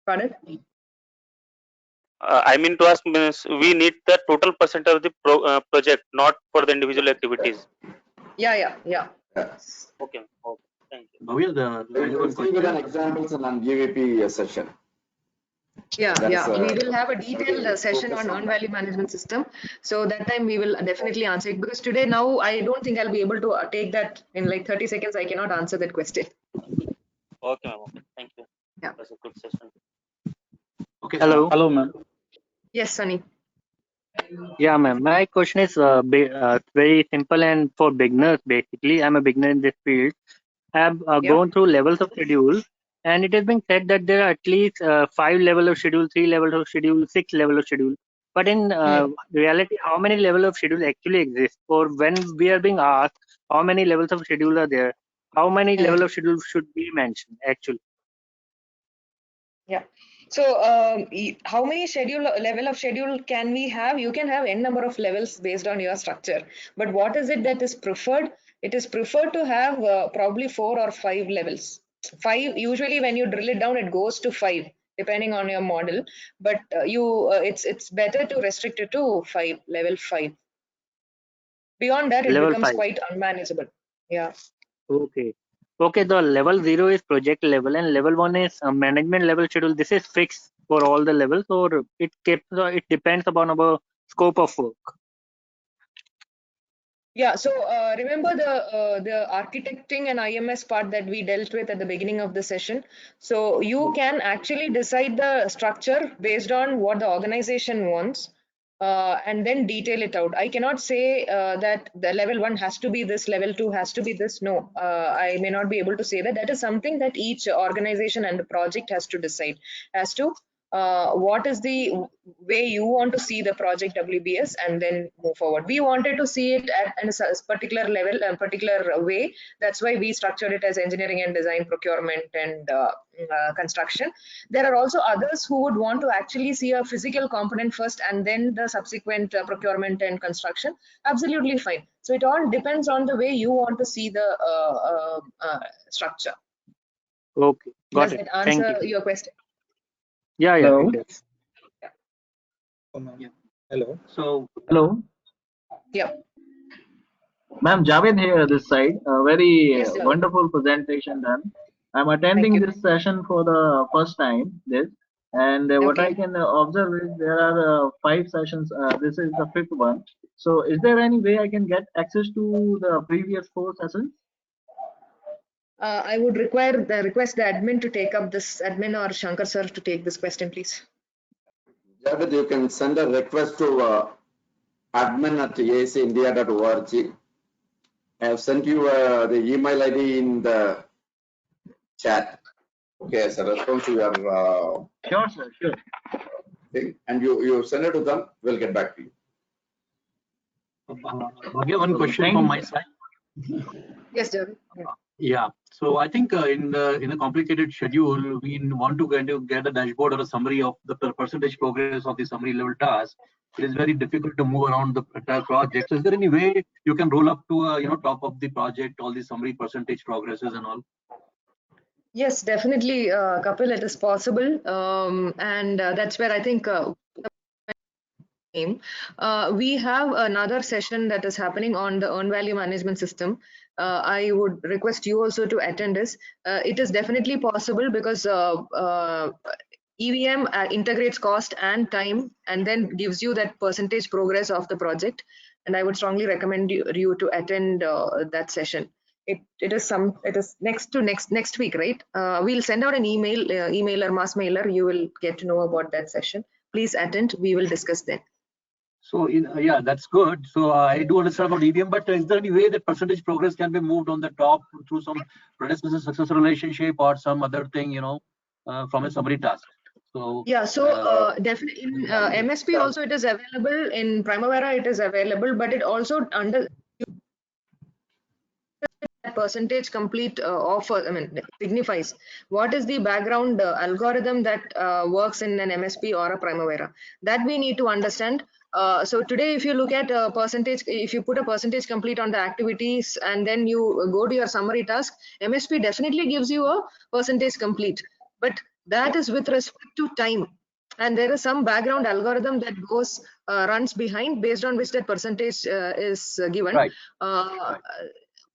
Pardon? I mean to ask, means we need the total percent of the project, not for the individual activities. Yeah. Okay. Thank you. We'll see with an examples and on GVP session. Yeah. We will have a detailed session on earned value management system. So that time we will definitely answer it because today now I don't think I'll be able to take that in like 30 seconds. I cannot answer that question. Okay, ma'am. Okay. Thank you. Yeah. That's a good session. Okay. Hello, ma'am. Yes, Sunny. Yeah, ma'am. My question is very simple and for beginners. Basically, I'm a beginner in this field. I have gone through levels of schedule, and it has been said that there are at least 5 levels of schedule, 3 levels of schedule, 6 levels of schedule. But in reality, how many levels of schedule actually exist? Or when we are being asked how many levels of schedule are there, how many levels of schedule should be mentioned actually? Yeah. So how many level of schedule can we have? You can have n number of levels based on your structure. But what is it that is preferred? It is preferred to have probably 4 or 5 levels. 5 usually when you drill it down, it goes to 5 depending on your model. But it's better to restrict it to 5, level 5. Beyond that, it Level becomes 5. quite unmanageable. Yeah. Okay, the level 0 is project level and level 1 is management level schedule. This is fixed for all the levels, or it depends upon our scope of work. Yeah, so remember the architecting and IMS part that we dealt with at the beginning of the session. So you can actually decide the structure based on what the organization wants and then detail it out. I cannot say that the level 1 has to be this, level 2 has to be this. No, I may not be able to say that. That is something that each organization and the project has to decide as to what is the way you want to see the project WBS and then move forward. We wanted to see it at a particular level and particular way. That's why we structured it as engineering and design, procurement and construction. There are also others who would want to actually see a physical component first and then the subsequent procurement and construction. Absolutely fine. So it all depends on the way you want to see the structure. Okay, got it. Does that answer your question? Yeah, Hello. it does. Hello. Hello. Yeah. Ma'am, Javed here this side. A very Yes, sir. wonderful presentation done. I'm attending this session for the first time. And what I Okay. can observe is there are 5 sessions. This is the 5th one. So, is there any way I can get access to the previous 4 sessions? I would request the admin to take up this, admin or Shankar sir to take this question, please. Javed, you can send a request to admin@aacindia.org. I have sent you the email ID in the chat. Okay, as a response to your Sure, sir. Sure. thing, and you send it to them. We'll get back to you. Bhagya, one question from my side. Yes, Javed. Yeah. So I think in a complicated schedule, we want to kind of get a dashboard or a summary of the percentage progress of the summary level task. It is very difficult to move around the entire project. So is there any way you can roll up to top of the project all the summary percentage progresses and all? Yes, definitely, Kapil, it is possible. And that's where I think we have another session that is happening on the earned value management system. I would request you also to attend this. It is definitely possible because EVM integrates cost and time and then gives you that percentage progress of the project. And I would strongly recommend you to attend that session. It is next week, right? We'll send out an email, emailer, mass mailer. You will get to know about that session. Please attend. We will discuss then. So yeah, that's good. So I do understand about EVM, but is there any way that percentage progress can be moved on the top through some predecessor successor relationship or some other thing, from a summary task? So yeah, so definitely in MSP also it is available. In Primavera it is available, but it also percentage complete offer, signifies what is the background algorithm that works in an MSP or a Primavera. That we need to understand. So today, if you look at a percentage, if you put a percentage complete on the activities and then you go to your summary task, MSP definitely gives you a percentage complete, but that is with respect to time. And there is some background algorithm that goes runs behind based on which that percentage is given. Right.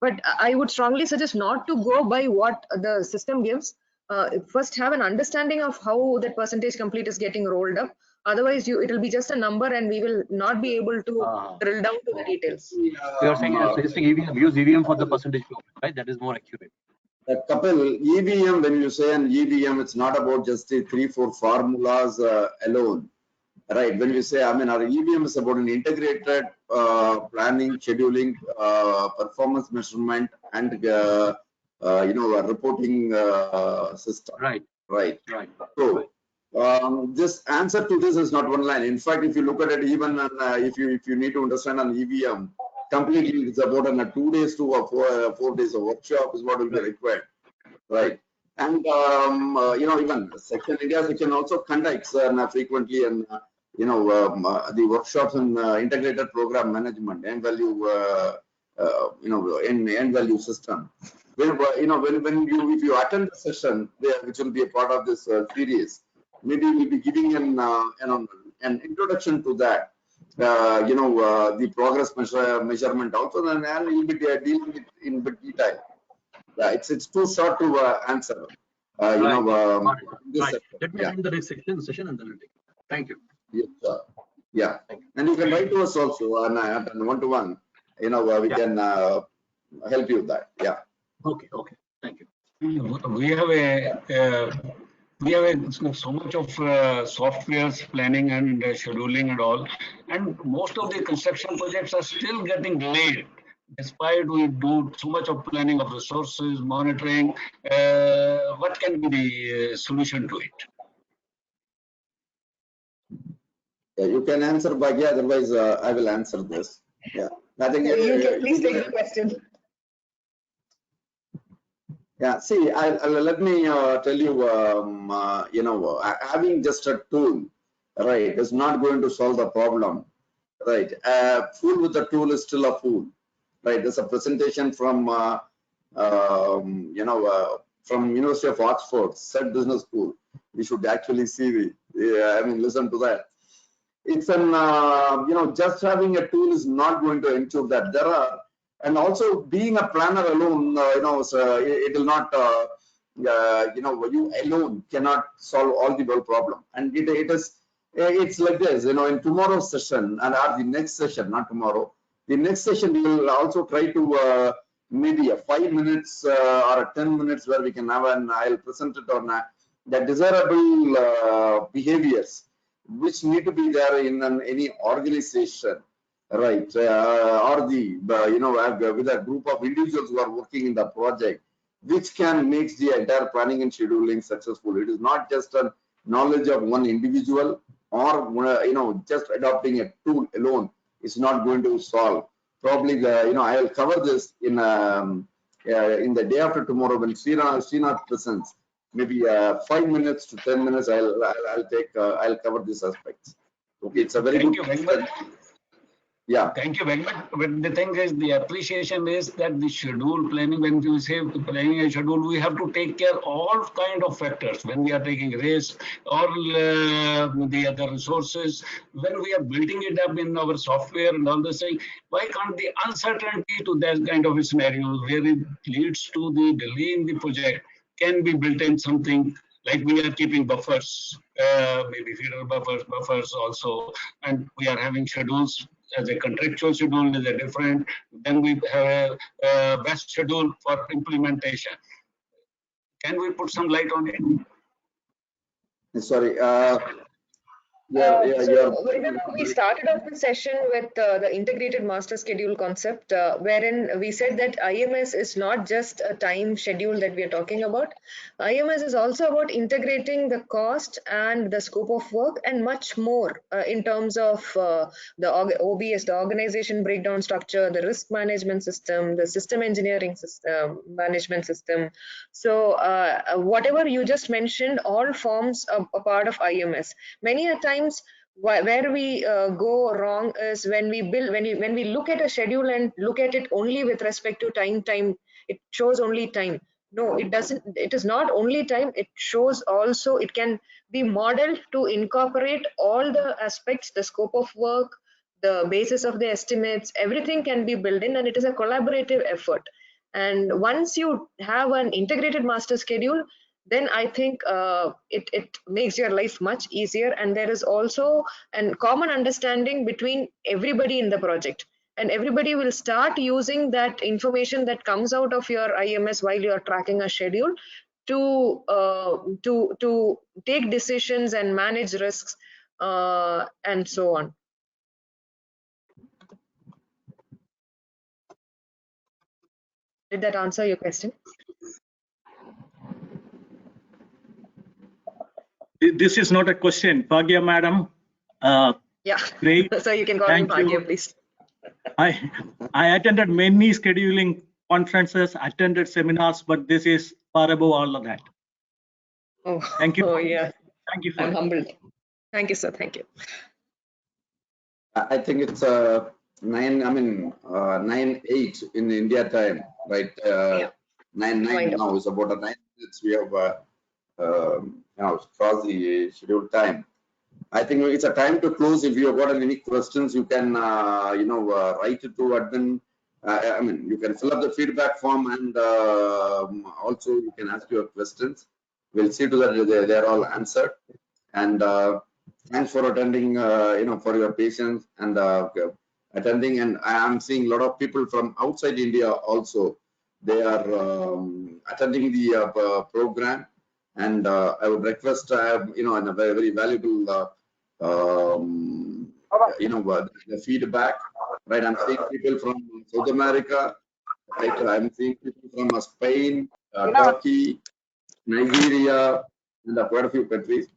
But I would strongly suggest not to go by what the system gives. First have an understanding of how that percentage complete is getting rolled up. Otherwise, it will be just a number and we will not be able to drill down to the details. So you're saying suggesting EVM, use EVM for the percentage progress, right? That is more accurate. Kapil, EVM, when you say an EVM, it's not about just the 3-4 formulas alone. Right, when we say, our EVM is about an integrated planning, scheduling, performance measurement, and a reporting system. Right. Right. So this answer to this is not one line. In fact, if you look at it, even if you need to understand an EVM completely, it's about 2 days to 4 days of workshop is what will be required. Right. And even Section India section also conducts frequently and the workshops in integrated program management and value end value system. When if you attend the session there, which will be a part of this series, maybe we'll be giving an introduction to that. The progress measurement also, and we'll be dealing with in bit detail. It's too short to answer. Right. Let me end the session and then we'll take it. Thank you. Yes, yeah, and you can write to us also and one-to-one. We can help you with that. Yeah. Okay. Thank you. We have so much of softwares planning and scheduling and all, and most of the construction projects are still getting delayed despite we do so much of planning of resources, monitoring. What can be the solution to it? Yeah, you can answer, Bhagya, otherwise I will answer this. Yeah, I think please take the question. Yeah, see, let me tell you, having just a tool, right, is not going to solve the problem, right? A fool with a tool is still a fool, right? There's a presentation from, from University of Oxford, Said Business School. We should actually see listen to that. It's an, just having a tool is not going to ensure that. There are, and also being a planner alone, it will not you alone cannot solve all the world problem. And it's like this, in tomorrow's session or the next session, not tomorrow, the next session we will also try to maybe a 5 minutes or 10 minutes where we can have I'll present it on the desirable behaviors which need to be there in any organization, right? Or with a group of individuals who are working in the project, which can make the entire planning and scheduling successful. It is not just a knowledge of one individual or just adopting a tool alone is not going to solve. Probably I will cover this in the day after tomorrow when Srinath presents. Maybe 5 minutes to 10 minutes. I'll cover these aspects. Okay, it's a very Thank good you very much. Yeah. Thank you very much. But the thing is, the appreciation is that the schedule planning, when we say planning a schedule, we have to take care all kind of factors. When we are taking risk or the other resources, when we are building it up in our software and all this thing, why can't the uncertainty to that kind of a scenario where it leads to the delay in the project can be built in something like we are keeping buffers, maybe feeder buffers also, and we are having schedules as a contractual schedule is a different. Then we have a best schedule for implementation. Can we put some light on it? Sorry. Remember we started off the session with the integrated master schedule concept, wherein we said that IMS is not just a time schedule that we are talking about. IMS is also about integrating the cost and the scope of work and much more in terms of the OBS, the organization breakdown structure, the risk management system, the system engineering system, management system. So whatever you just mentioned all forms a part of IMS. Many a times where we go wrong is when we look at a schedule and look at it only with respect to time, it shows only time. No, it doesn't. It is not only time. It shows also, it can be modeled to incorporate all the aspects, the scope of work, the basis of the estimates, everything can be built in, and it is a collaborative effort. And once you have an integrated master schedule, then I think it makes your life much easier, and there is also a common understanding between everybody in the project, and everybody will start using that information that comes out of your IMS while you are tracking a schedule to take decisions and manage risks and so on. Did that answer your question? This is not a question, Bhagya madam. Yeah. Great. So you can call me Bhagya, please. I attended many scheduling conferences, attended seminars, but this is far above all of that. Oh, thank you. Oh, yeah. Thank you. I'm humbled. Thank you, sir. Thank you. I think it's 9:08 in India time, right? 9:09 now is about 9 minutes. We have crossed the scheduled time. I think it's a time to close. If you have got any questions, you can write it to admin. You can fill up the feedback form, and also you can ask your questions. We'll see to that they're all answered. And thanks for attending. For your patience and attending. And I am seeing a lot of people from outside India also. They are attending the program. And I would request, in a very, very valuable, the feedback, right? I'm seeing people from South America, right? I'm seeing people from Spain, Turkey, Nigeria, and quite a few countries.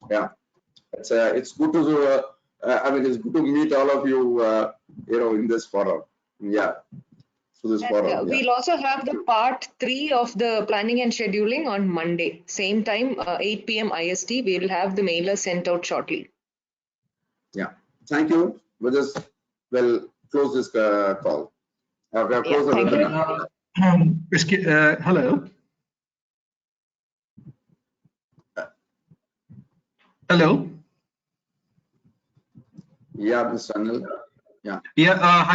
Yeah, it's good to, it's good to meet all of you, in this forum. Yeah. We'll also have the part 3 of the planning and scheduling on Monday, same time, 8 p.m. IST. We will have the mailer sent out shortly. Yeah, thank you. We'll close this call. Close the webinar. Hello. Hello. Yeah, Mr. Anil. Yeah. Yeah.